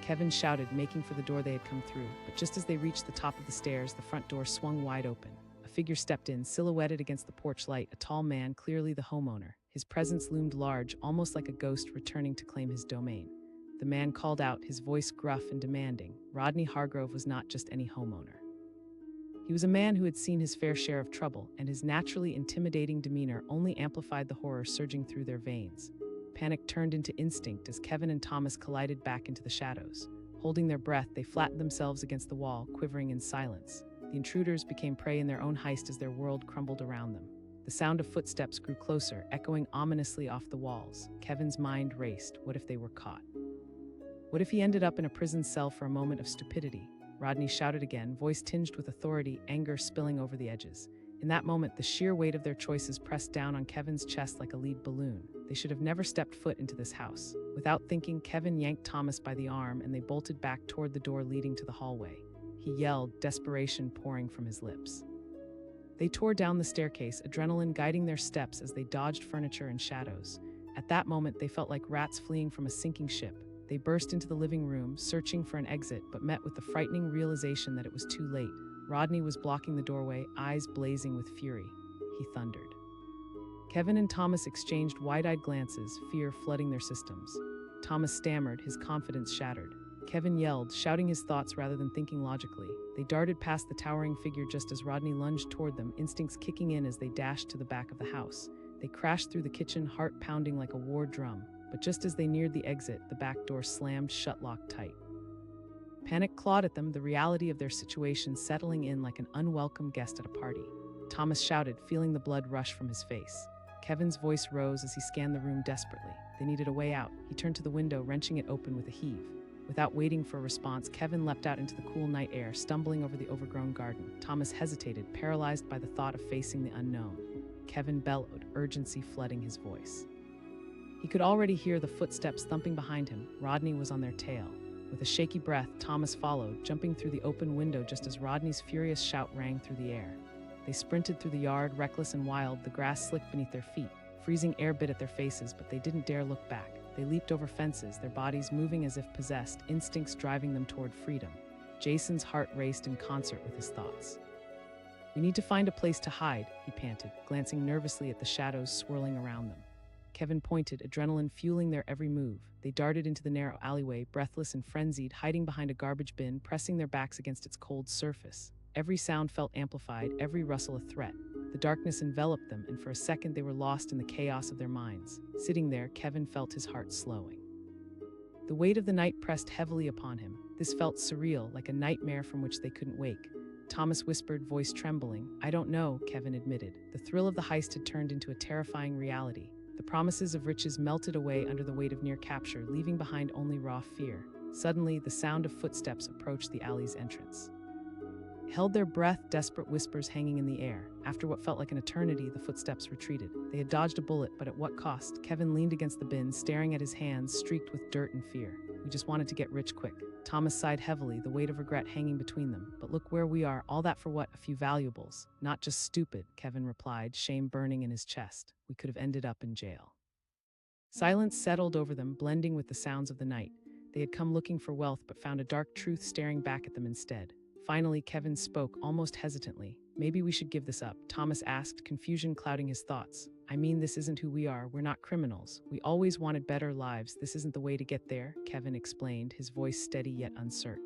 Kevin shouted, making for the door they had come through. But just as they reached the top of the stairs, the front door swung wide open. A figure stepped in, silhouetted against the porch light, a tall man, clearly the homeowner. His presence loomed large, almost like a ghost returning to claim his domain. The man called out, his voice gruff and demanding. Rodney Hargrove was not just any homeowner. He was a man who had seen his fair share of trouble, and his naturally intimidating demeanor only amplified the horror surging through their veins. Panic turned into instinct as Kevin and Thomas collided back into the shadows. Holding their breath, they flattened themselves against the wall, quivering in silence. The intruders became prey in their own heist as their world crumbled around them. The sound of footsteps grew closer, echoing ominously off the walls. Kevin's mind raced. What if they were caught? What if he ended up in a prison cell for a moment of stupidity? Rodney shouted again, voice tinged with authority, anger spilling over the edges. In that moment, the sheer weight of their choices pressed down on Kevin's chest like a lead balloon. They should have never stepped foot into this house. Without thinking, Kevin yanked Thomas by the arm and they bolted back toward the door leading to the hallway. He yelled, desperation pouring from his lips. They tore down the staircase, adrenaline guiding their steps as they dodged furniture and shadows. At that moment, they felt like rats fleeing from a sinking ship. They burst into the living room, searching for an exit, but met with the frightening realization that it was too late. Rodney was blocking the doorway, eyes blazing with fury. He thundered. Kevin and Thomas exchanged wide-eyed glances, fear flooding their systems. Thomas stammered, his confidence shattered. Kevin yelled, shouting his thoughts rather than thinking logically. They darted past the towering figure just as Rodney lunged toward them, instincts kicking in as they dashed to the back of the house. They crashed through the kitchen, heart pounding like a war drum. But just as they neared the exit, the back door slammed shut locked tight. Panic clawed at them, the reality of their situation settling in like an unwelcome guest at a party. Thomas shouted, feeling the blood rush from his face. Kevin's voice rose as he scanned the room desperately. They needed a way out. He turned to the window, wrenching it open with a heave. Without waiting for a response, Kevin leapt out into the cool night air, stumbling over the overgrown garden. Thomas hesitated, paralyzed by the thought of facing the unknown. Kevin bellowed, urgency flooding his voice. He could already hear the footsteps thumping behind him. Rodney was on their tail. With a shaky breath, Thomas followed, jumping through the open window just as Rodney's furious shout rang through the air. They sprinted through the yard, reckless and wild, the grass slick beneath their feet. Freezing air bit at their faces, but they didn't dare look back. They leaped over fences, their bodies moving as if possessed, instincts driving them toward freedom. Jason's heart raced in concert with his thoughts. "We need to find a place to hide," he panted, glancing nervously at the shadows swirling around them. Kevin pointed, adrenaline fueling their every move. They darted into the narrow alleyway, breathless and frenzied, hiding behind a garbage bin, pressing their backs against its cold surface. Every sound felt amplified, every rustle a threat. The darkness enveloped them, and for a second they were lost in the chaos of their minds. Sitting there, Kevin felt his heart slowing. The weight of the night pressed heavily upon him. This felt surreal, like a nightmare from which they couldn't wake. Thomas whispered, voice trembling. "I don't know," Kevin admitted. The thrill of the heist had turned into a terrifying reality. The promises of riches melted away under the weight of near capture, leaving behind only raw fear. Suddenly, the sound of footsteps approached the alley's entrance. Held their breath, desperate whispers hanging in the air. After what felt like an eternity, the footsteps retreated. They had dodged a bullet, but at what cost? Kevin leaned against the bin, staring at his hands, streaked with dirt and fear. "We just wanted to get rich quick." Thomas sighed heavily, the weight of regret hanging between them. "But look where we are, all that for what? A few valuables." "Not just stupid," Kevin replied, shame burning in his chest. "We could have ended up in jail." Silence settled over them, blending with the sounds of the night. They had come looking for wealth, but found a dark truth staring back at them instead. Finally, Kevin spoke, almost hesitantly. "Maybe we should give this up," Thomas asked, confusion clouding his thoughts. "I mean, this isn't who we are. We're not criminals. We always wanted better lives. This isn't the way to get there," Kevin explained, his voice steady yet uncertain.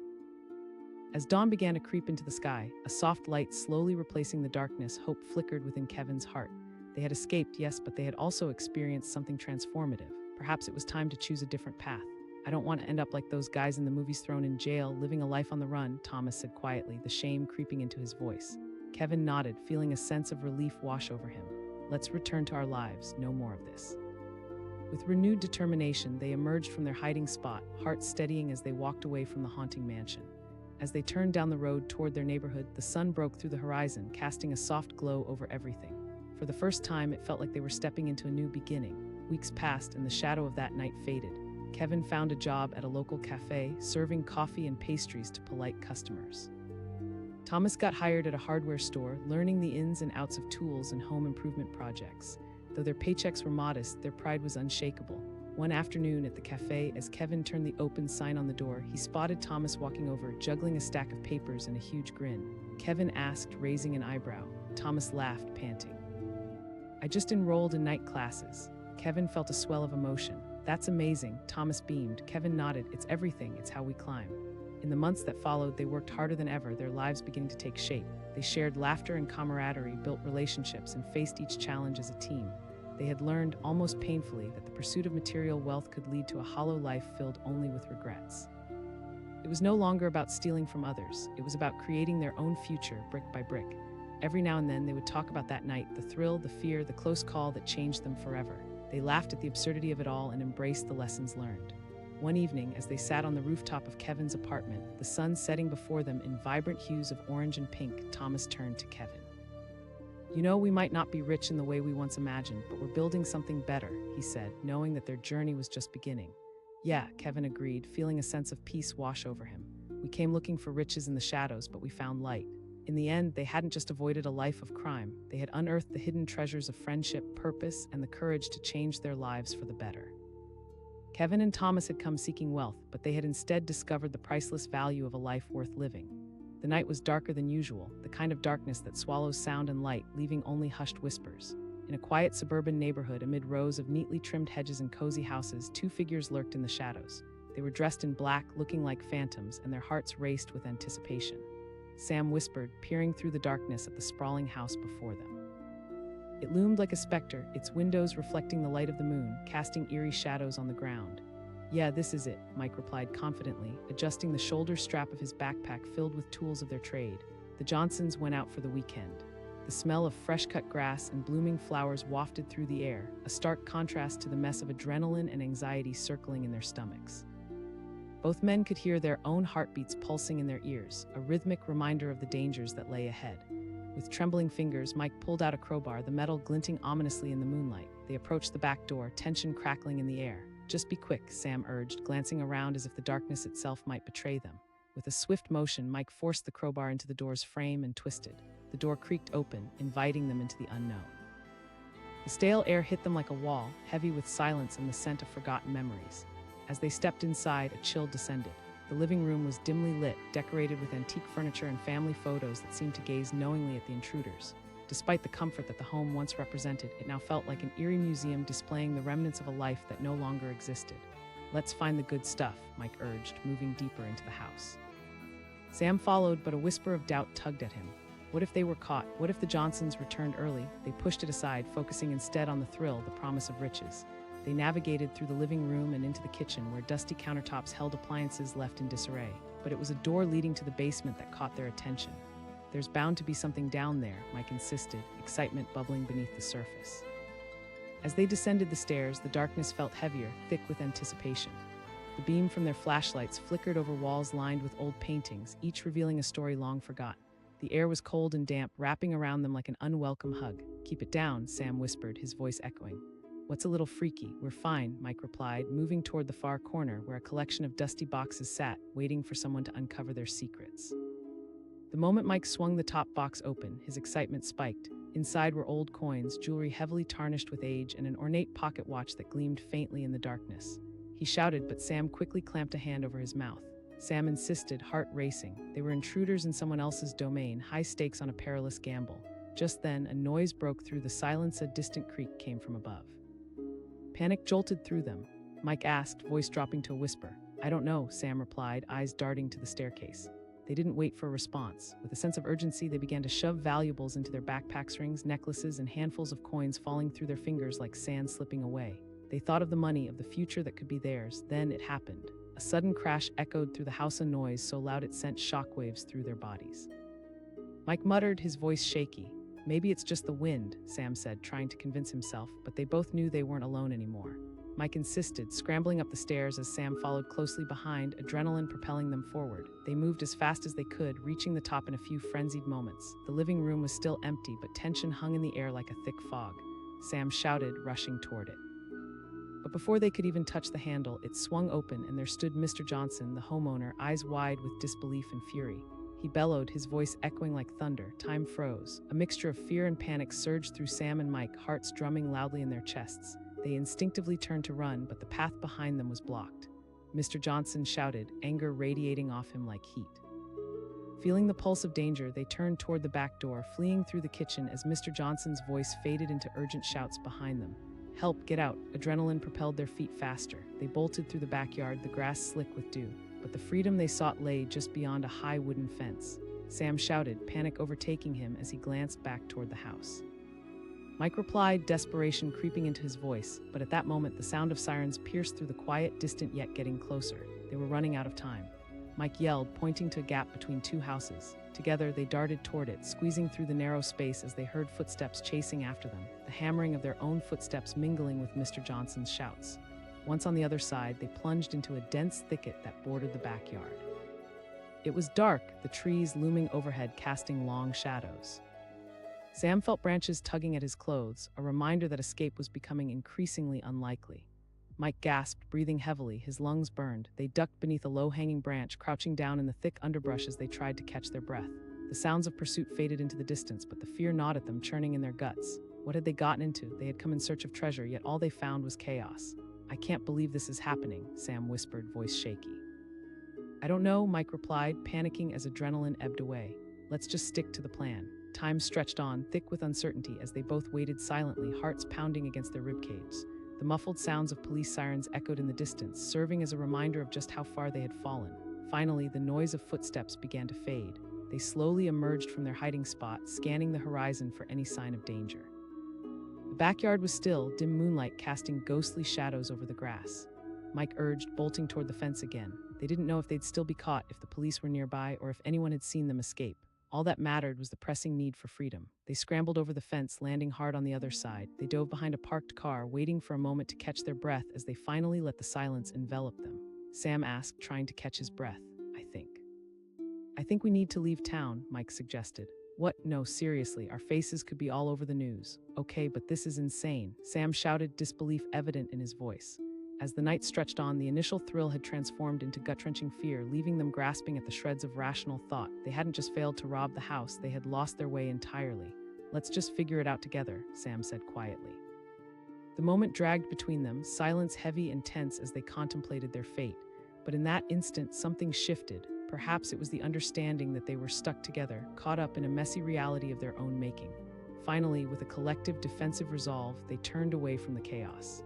As dawn began to creep into the sky, a soft light slowly replacing the darkness, hope flickered within Kevin's heart. They had escaped, yes, but they had also experienced something transformative. Perhaps it was time to choose a different path. "I don't want to end up like those guys in the movies thrown in jail, living a life on the run," Thomas said quietly, the shame creeping into his voice. Kevin nodded, feeling a sense of relief wash over him. "Let's return to our lives, no more of this." With renewed determination, they emerged from their hiding spot, hearts steadying as they walked away from the haunting mansion. As they turned down the road toward their neighborhood, the sun broke through the horizon, casting a soft glow over everything. For the first time, it felt like they were stepping into a new beginning. Weeks passed, and the shadow of that night faded. Kevin found a job at a local cafe, serving coffee and pastries to polite customers. Thomas got hired at a hardware store, learning the ins and outs of tools and home improvement projects. Though their paychecks were modest, their pride was unshakable. One afternoon at the cafe, as Kevin turned the open sign on the door, he spotted Thomas walking over, juggling a stack of papers and a huge grin. Kevin asked, raising an eyebrow. Thomas laughed, panting. "I just enrolled in night classes." Kevin felt a swell of emotion. "That's amazing," Thomas beamed. Kevin nodded. "It's everything. It's how we climb." In the months that followed, they worked harder than ever, their lives beginning to take shape. They shared laughter and camaraderie, built relationships, and faced each challenge as a team. They had learned, almost painfully, that the pursuit of material wealth could lead to a hollow life filled only with regrets. It was no longer about stealing from others. It was about creating their own future, brick by brick. Every now and then, they would talk about that night, the thrill, the fear, the close call that changed them forever. They laughed at the absurdity of it all and embraced the lessons learned. One evening, as they sat on the rooftop of Kevin's apartment, the sun setting before them in vibrant hues of orange and pink, Thomas turned to Kevin. "You know, we might not be rich in the way we once imagined, but we're building something better," he said, knowing that their journey was just beginning. "Yeah," Kevin agreed, feeling a sense of peace wash over him. "We came looking for riches in the shadows, but we found light." In the end, they hadn't just avoided a life of crime. They had unearthed the hidden treasures of friendship, purpose, and the courage to change their lives for the better. Kevin and Thomas had come seeking wealth, but they had instead discovered the priceless value of a life worth living. The night was darker than usual, the kind of darkness that swallows sound and light, leaving only hushed whispers. In a quiet suburban neighborhood, amid rows of neatly trimmed hedges and cozy houses, two figures lurked in the shadows. They were dressed in black, looking like phantoms, and their hearts raced with anticipation. Sam whispered, peering through the darkness at the sprawling house before them. It loomed like a specter, its windows reflecting the light of the moon, casting eerie shadows on the ground. "Yeah, this is it," Mike replied confidently, adjusting the shoulder strap of his backpack filled with tools of their trade. The Johnsons went out for the weekend. The smell of fresh-cut grass and blooming flowers wafted through the air, a stark contrast to the mess of adrenaline and anxiety circling in their stomachs. Both men could hear their own heartbeats pulsing in their ears, a rhythmic reminder of the dangers that lay ahead. With trembling fingers, Mike pulled out a crowbar, the metal glinting ominously in the moonlight. They approached the back door, tension crackling in the air. "Just be quick," Sam urged, glancing around as if the darkness itself might betray them. With a swift motion, Mike forced the crowbar into the door's frame and twisted. The door creaked open, inviting them into the unknown. The stale air hit them like a wall, heavy with silence and the scent of forgotten memories. As they stepped inside, a chill descended. The living room was dimly lit, decorated with antique furniture and family photos that seemed to gaze knowingly at the intruders. Despite the comfort that the home once represented, it now felt like an eerie museum displaying the remnants of a life that no longer existed. "Let's find the good stuff," Mike urged, moving deeper into the house. Sam followed, but a whisper of doubt tugged at him. What if they were caught? What if the Johnsons returned early? They pushed it aside, focusing instead on the thrill, the promise of riches. They navigated through the living room and into the kitchen, where dusty countertops held appliances left in disarray. But it was a door leading to the basement that caught their attention. "There's bound to be something down there," Mike insisted, excitement bubbling beneath the surface. As they descended the stairs, the darkness felt heavier, thick with anticipation. The beam from their flashlights flickered over walls lined with old paintings, each revealing a story long forgotten. The air was cold and damp, wrapping around them like an unwelcome hug. "Keep it down," Sam whispered, his voice echoing. "What's a little freaky? We're fine," Mike replied, moving toward the far corner where a collection of dusty boxes sat, waiting for someone to uncover their secrets. The moment Mike swung the top box open, his excitement spiked. Inside were old coins, jewelry heavily tarnished with age, and an ornate pocket watch that gleamed faintly in the darkness. He shouted, but Sam quickly clamped a hand over his mouth. Sam insisted, heart racing. They were intruders in someone else's domain, high stakes on a perilous gamble. Just then, a noise broke through the silence. A distant creak came from above. Panic jolted through them. Mike asked, voice dropping to a whisper. "I don't know," Sam replied, eyes darting to the staircase. They didn't wait for a response. With a sense of urgency, they began to shove valuables into their backpacks, rings, necklaces, and handfuls of coins falling through their fingers like sand slipping away. They thought of the money, of the future that could be theirs. Then it happened. A sudden crash echoed through the house, a noise so loud it sent shockwaves through their bodies. Mike muttered, his voice shaky. "Maybe it's just the wind," Sam said, trying to convince himself, but they both knew they weren't alone anymore. Mike insisted, scrambling up the stairs as Sam followed closely behind, adrenaline propelling them forward. They moved as fast as they could, reaching the top in a few frenzied moments. The living room was still empty, but tension hung in the air like a thick fog. Sam shouted, rushing toward it. But before they could even touch the handle, it swung open and there stood Mr. Johnson, the homeowner, eyes wide with disbelief and fury. He bellowed, his voice echoing like thunder. Time froze. A mixture of fear and panic surged through Sam and Mike, hearts drumming loudly in their chests. They instinctively turned to run, but the path behind them was blocked. Mr. Johnson shouted, anger radiating off him like heat. Feeling the pulse of danger, they turned toward the back door, fleeing through the kitchen as Mr. Johnson's voice faded into urgent shouts behind them. "Help, get out." Adrenaline propelled their feet faster. They bolted through the backyard, the grass slick with dew. But the freedom they sought lay just beyond a high wooden fence. Sam shouted, panic overtaking him as he glanced back toward the house. Mike replied, desperation creeping into his voice, but at that moment the sound of sirens pierced through the quiet, distant yet getting closer. They were running out of time. Mike yelled, pointing to a gap between two houses. Together they darted toward it, squeezing through the narrow space as they heard footsteps chasing after them, the hammering of their own footsteps mingling with Mr. Johnson's shouts. Once on the other side, they plunged into a dense thicket that bordered the backyard. It was dark, the trees looming overhead casting long shadows. Sam felt branches tugging at his clothes, a reminder that escape was becoming increasingly unlikely. Mike gasped, breathing heavily, his lungs burned. They ducked beneath a low-hanging branch, crouching down in the thick underbrush as they tried to catch their breath. The sounds of pursuit faded into the distance, but the fear gnawed at them, churning in their guts. What had they gotten into? They had come in search of treasure, yet all they found was chaos. "I can't believe this is happening," Sam whispered, voice shaky. "I don't know," Mike replied, panicking as adrenaline ebbed away. "Let's just stick to the plan." Time stretched on, thick with uncertainty, as they both waited silently, hearts pounding against their ribcages. The muffled sounds of police sirens echoed in the distance, serving as a reminder of just how far they had fallen. Finally, the noise of footsteps began to fade. They slowly emerged from their hiding spot, scanning the horizon for any sign of danger. The backyard was still, dim moonlight casting ghostly shadows over the grass. Mike urged, bolting toward the fence again. They didn't know if they'd still be caught, if the police were nearby, or if anyone had seen them escape. All that mattered was the pressing need for freedom. They scrambled over the fence, landing hard on the other side. They dove behind a parked car, waiting for a moment to catch their breath as they finally let the silence envelop them. Sam asked, trying to catch his breath, I think we need to leave town," Mike suggested. What? No, seriously, our faces could be all over the news. Okay, but this is insane, Sam shouted, disbelief evident in his voice. As the night stretched on, the initial thrill had transformed into gut-wrenching fear, leaving them grasping at the shreds of rational thought. They hadn't just failed to rob the house, they had lost their way entirely. Let's just figure it out together, Sam said quietly. The moment dragged between them, silence heavy and tense as they contemplated their fate. But in that instant, something shifted. Perhaps it was the understanding that they were stuck together, caught up in a messy reality of their own making. Finally, with a collective defensive resolve, they turned away from the chaos.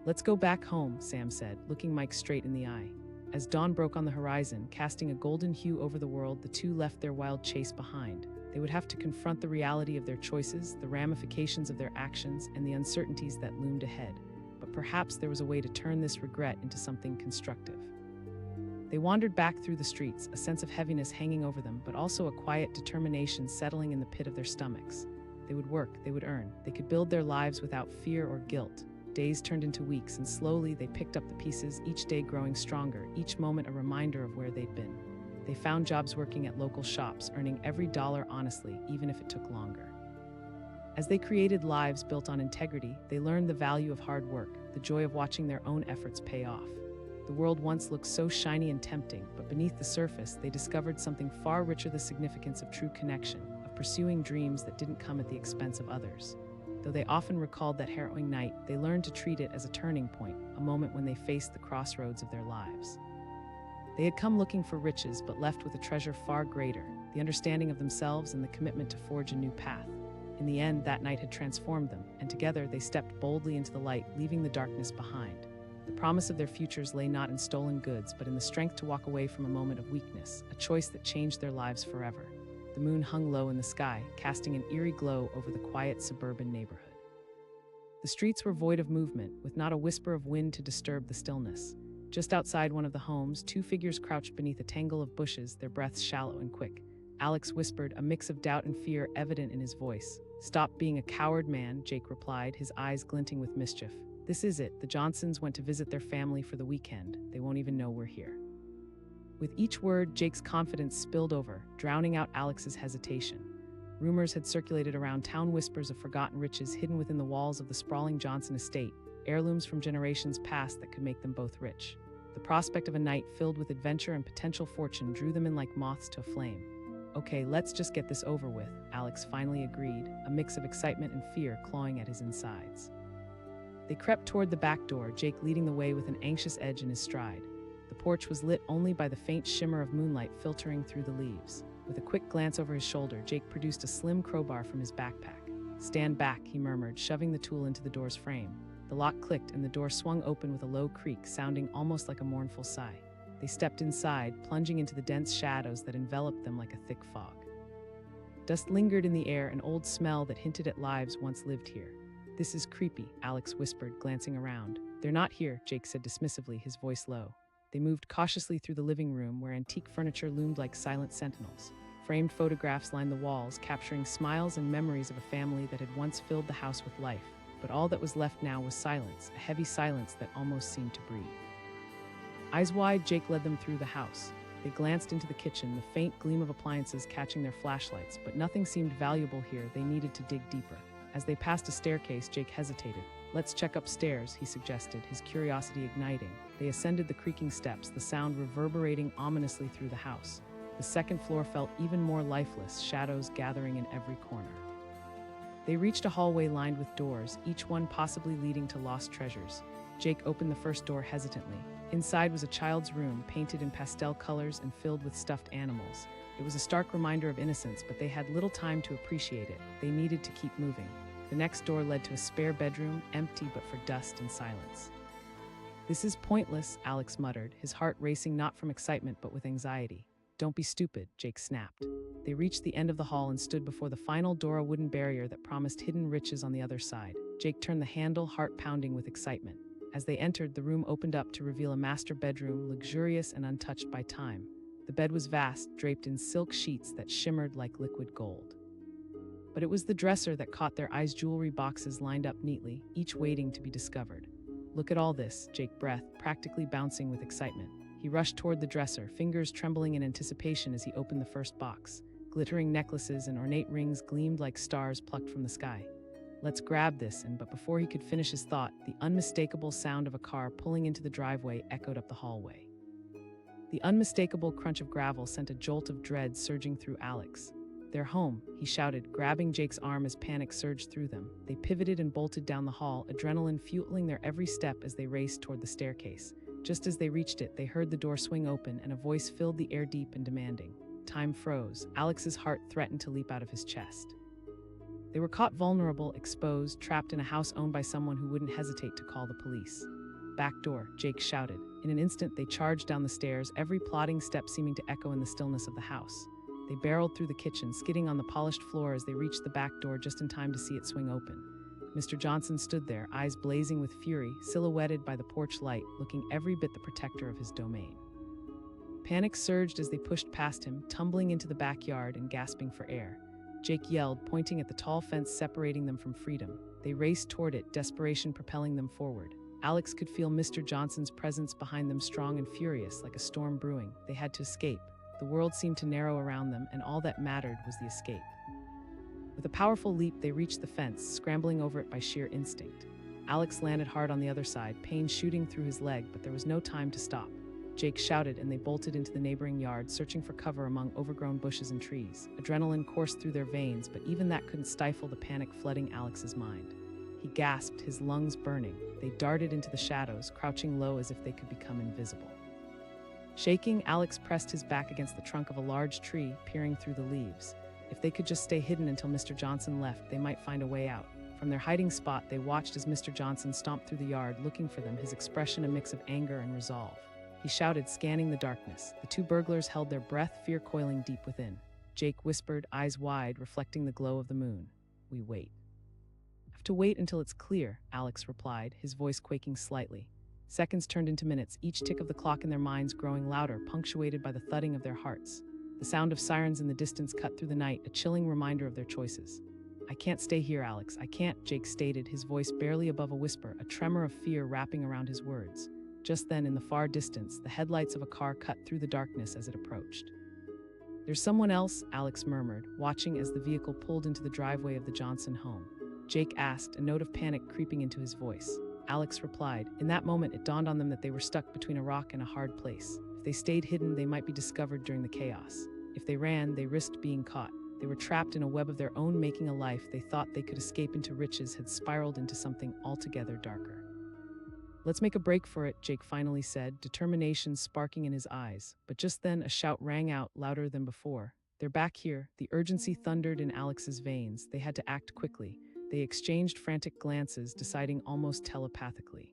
Let's go back home, Sam said, looking Mike straight in the eye. As dawn broke on the horizon, casting a golden hue over the world, the two left their wild chase behind. They would have to confront the reality of their choices, the ramifications of their actions, and the uncertainties that loomed ahead. But perhaps there was a way to turn this regret into something constructive. They wandered back through the streets, a sense of heaviness hanging over them, but also a quiet determination settling in the pit of their stomachs. They would work, they would earn, they could build their lives without fear or guilt. Days turned into weeks, and slowly they picked up the pieces, each day growing stronger, each moment a reminder of where they'd been. They found jobs working at local shops, earning every dollar honestly, even if it took longer. As they created lives built on integrity, they learned the value of hard work, the joy of watching their own efforts pay off. The world once looked so shiny and tempting, but beneath the surface, they discovered something far richer: the significance of true connection, of pursuing dreams that didn't come at the expense of others. Though they often recalled that harrowing night, they learned to treat it as a turning point, a moment when they faced the crossroads of their lives. They had come looking for riches, but left with a treasure far greater: the understanding of themselves and the commitment to forge a new path. In the end, that night had transformed them, and together they stepped boldly into the light, leaving the darkness behind. The promise of their futures lay not in stolen goods, but in the strength to walk away from a moment of weakness, a choice that changed their lives forever. The moon hung low in the sky, casting an eerie glow over the quiet suburban neighborhood. The streets were void of movement, with not a whisper of wind to disturb the stillness. Just outside one of the homes, two figures crouched beneath a tangle of bushes, their breaths shallow and quick. Alex whispered, a mix of doubt and fear evident in his voice. "Stop being a coward, man," Jake replied, his eyes glinting with mischief. "This is it. The Johnsons went to visit their family for the weekend. They won't even know we're here." With each word, Jake's confidence spilled over, drowning out Alex's hesitation. Rumors had circulated around town, whispers of forgotten riches hidden within the walls of the sprawling Johnson estate, heirlooms from generations past that could make them both rich. The prospect of a night filled with adventure and potential fortune drew them in like moths to a flame. "Okay, let's just get this over with," Alex finally agreed, a mix of excitement and fear clawing at his insides. They crept toward the back door, Jake leading the way with an anxious edge in his stride. The porch was lit only by the faint shimmer of moonlight filtering through the leaves. With a quick glance over his shoulder, Jake produced a slim crowbar from his backpack. "Stand back," he murmured, shoving the tool into the door's frame. The lock clicked and the door swung open with a low creak, sounding almost like a mournful sigh. They stepped inside, plunging into the dense shadows that enveloped them like a thick fog. Dust lingered in the air, an old smell that hinted at lives once lived here. "This is creepy," Alex whispered, glancing around. "They're not here," Jake said dismissively, his voice low. They moved cautiously through the living room, where antique furniture loomed like silent sentinels. Framed photographs lined the walls, capturing smiles and memories of a family that had once filled the house with life. But all that was left now was silence, a heavy silence that almost seemed to breathe. Eyes wide, Jake led them through the house. They glanced into the kitchen, the faint gleam of appliances catching their flashlights, but nothing seemed valuable here. They needed to dig deeper. As they passed a staircase, Jake hesitated. "Let's check upstairs," he suggested, his curiosity igniting. They ascended the creaking steps, the sound reverberating ominously through the house. The second floor felt even more lifeless, shadows gathering in every corner. They reached a hallway lined with doors, each one possibly leading to lost treasures. Jake opened the first door hesitantly. Inside was a child's room, painted in pastel colors and filled with stuffed animals. It was a stark reminder of innocence, but they had little time to appreciate it. They needed to keep moving. The next door led to a spare bedroom, empty but for dust and silence. "This is pointless," Alex muttered, his heart racing not from excitement but with anxiety. "Don't be stupid," Jake snapped. They reached the end of the hall and stood before the final door, a wooden barrier that promised hidden riches on the other side. Jake turned the handle, heart pounding with excitement. As they entered, the room opened up to reveal a master bedroom, luxurious and untouched by time. The bed was vast, draped in silk sheets that shimmered like liquid gold. But it was the dresser that caught their eyes, jewelry boxes lined up neatly, each waiting to be discovered. "Look at all this," Jake breathed, practically bouncing with excitement. He rushed toward the dresser, fingers trembling in anticipation as he opened the first box. Glittering necklaces and ornate rings gleamed like stars plucked from the sky. "Let's grab this," but before he could finish his thought, the unmistakable sound of a car pulling into the driveway echoed up the hallway. The unmistakable crunch of gravel sent a jolt of dread surging through Alex. "They're home," he shouted, grabbing Jake's arm as panic surged through them. They pivoted and bolted down the hall, adrenaline fueling their every step as they raced toward the staircase. Just as they reached it, they heard the door swing open and a voice filled the air deep and demanding. Time froze. Alex's heart threatened to leap out of his chest. They were caught vulnerable, exposed, trapped in a house owned by someone who wouldn't hesitate to call the police. "Back door," Jake shouted. In an instant, they charged down the stairs, every plodding step seeming to echo in the stillness of the house. They barreled through the kitchen, skidding on the polished floor as they reached the back door just in time to see it swing open. Mr. Johnson stood there, eyes blazing with fury, silhouetted by the porch light, looking every bit the protector of his domain. Panic surged as they pushed past him, tumbling into the backyard and gasping for air. Jake yelled, pointing at the tall fence separating them from freedom. They raced toward it, desperation propelling them forward. Alex could feel Mr. Johnson's presence behind them, strong and furious, like a storm brewing. They had to escape. The world seemed to narrow around them, and all that mattered was the escape. With a powerful leap, they reached the fence, scrambling over it by sheer instinct. Alex landed hard on the other side, pain shooting through his leg, but there was no time to stop. Jake shouted, and they bolted into the neighboring yard, searching for cover among overgrown bushes and trees. Adrenaline coursed through their veins, but even that couldn't stifle the panic flooding Alex's mind. He gasped, his lungs burning. They darted into the shadows, crouching low as if they could become invisible. Shaking, Alex pressed his back against the trunk of a large tree, peering through the leaves. If they could just stay hidden until Mr. Johnson left, they might find a way out. From their hiding spot, they watched as Mr. Johnson stomped through the yard, looking for them, his expression a mix of anger and resolve. He shouted, scanning the darkness. The two burglars held their breath, fear coiling deep within. Jake whispered, eyes wide, reflecting the glow of the moon. "We wait." "Have to wait until it's clear," Alex replied, his voice quaking slightly. Seconds turned into minutes, each tick of the clock in their minds growing louder, punctuated by the thudding of their hearts. The sound of sirens in the distance cut through the night, a chilling reminder of their choices. "I can't stay here, Alex. I can't," Jake stated, his voice barely above a whisper, a tremor of fear wrapping around his words. Just then, in the far distance, the headlights of a car cut through the darkness as it approached. "There's someone else," Alex murmured, watching as the vehicle pulled into the driveway of the Johnson home. Jake asked, a note of panic creeping into his voice. Alex replied. In that moment, it dawned on them that they were stuck between a rock and a hard place. If they stayed hidden, they might be discovered during the chaos. If they ran, they risked being caught. They were trapped in a web of their own making. A life they thought they could escape into riches had spiraled into something altogether darker. "Let's make a break for it," Jake finally said, determination sparking in his eyes. But just then, a shout rang out, louder than before. "They're back here." The urgency thundered in Alex's veins. They had to act quickly. They exchanged frantic glances, deciding almost telepathically.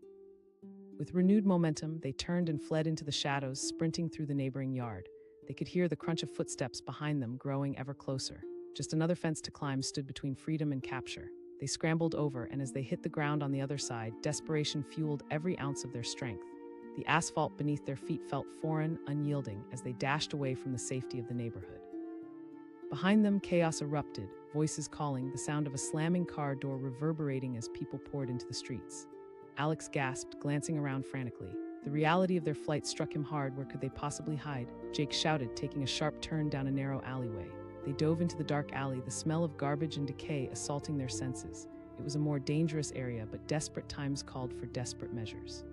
With renewed momentum, they turned and fled into the shadows, sprinting through the neighboring yard. They could hear the crunch of footsteps behind them, growing ever closer. Just another fence to climb stood between freedom and capture. They scrambled over, and as they hit the ground on the other side, desperation fueled every ounce of their strength. The asphalt beneath their feet felt foreign, unyielding, as they dashed away from the safety of the neighborhood. Behind them, chaos erupted, voices calling, the sound of a slamming car door reverberating as people poured into the streets. Alex gasped, glancing around frantically. The reality of their flight struck him hard. Where could they possibly hide? Jake shouted, taking a sharp turn down a narrow alleyway. They dove into the dark alley, the smell of garbage and decay assaulting their senses. It was a more dangerous area, but desperate times called for desperate measures.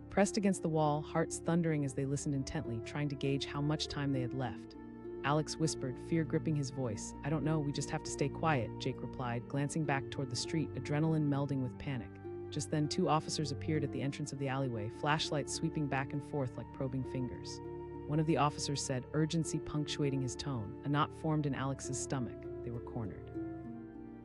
Pressed against the wall, hearts thundering as they listened intently, trying to gauge how much time they had left. Alex whispered, fear gripping his voice. "I don't know, we just have to stay quiet," Jake replied, glancing back toward the street, adrenaline melding with panic. Just then, two officers appeared at the entrance of the alleyway, flashlights sweeping back and forth like probing fingers. One of the officers said, urgency punctuating his tone. A knot formed in Alex's stomach. They were cornered.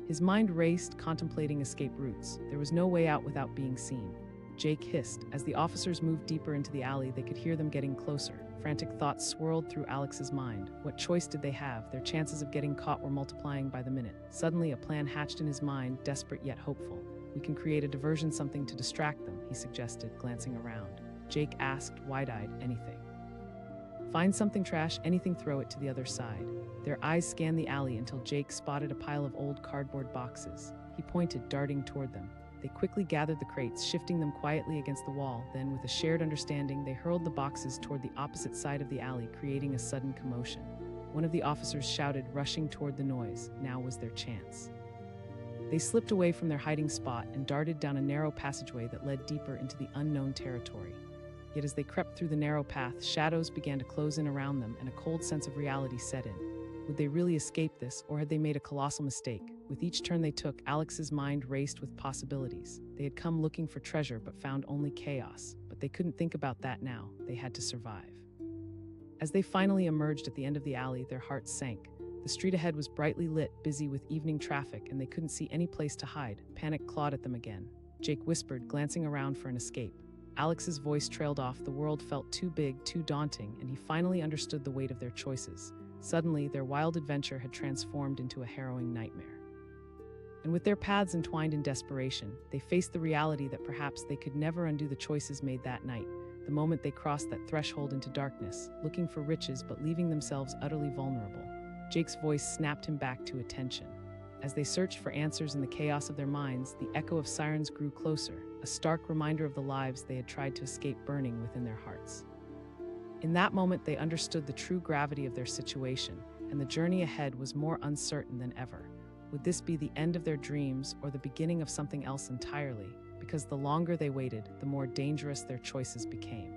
His mind raced, contemplating escape routes. There was no way out without being seen. Jake hissed. As the officers moved deeper into the alley, they could hear them getting closer. Frantic thoughts swirled through Alex's mind. What choice did they have? Their chances of getting caught were multiplying by the minute. Suddenly, a plan hatched in his mind, desperate yet hopeful. "We can create a diversion, something to distract them," he suggested, glancing around. Jake asked, wide-eyed, "Anything?" "Find something trash, anything, throw it to the other side." Their eyes scanned the alley until Jake spotted a pile of old cardboard boxes. He pointed, darting toward them. They quickly gathered the crates, shifting them quietly against the wall. Then, with a shared understanding, they hurled the boxes toward the opposite side of the alley, creating a sudden commotion. One of the officers shouted, rushing toward the noise. Now was their chance. They slipped away from their hiding spot and darted down a narrow passageway that led deeper into the unknown territory. Yet as they crept through the narrow path, shadows began to close in around them and a cold sense of reality set in. Would they really escape this, or had they made a colossal mistake? With each turn they took, Alex's mind raced with possibilities. They had come looking for treasure but found only chaos. But they couldn't think about that now. They had to survive. As they finally emerged at the end of the alley, their hearts sank. The street ahead was brightly lit, busy with evening traffic, and they couldn't see any place to hide. Panic clawed at them again. Jake whispered, glancing around for an escape. Alex's voice trailed off. The world felt too big, too daunting, and he finally understood the weight of their choices. Suddenly, their wild adventure had transformed into a harrowing nightmare. And with their paths entwined in desperation, they faced the reality that perhaps they could never undo the choices made that night, the moment they crossed that threshold into darkness, looking for riches but leaving themselves utterly vulnerable. Jake's voice snapped him back to attention. As they searched for answers in the chaos of their minds, the echo of sirens grew closer, a stark reminder of the lives they had tried to escape burning within their hearts. In that moment, they understood the true gravity of their situation, and the journey ahead was more uncertain than ever. Would this be the end of their dreams or the beginning of something else entirely? Because the longer they waited, the more dangerous their choices became.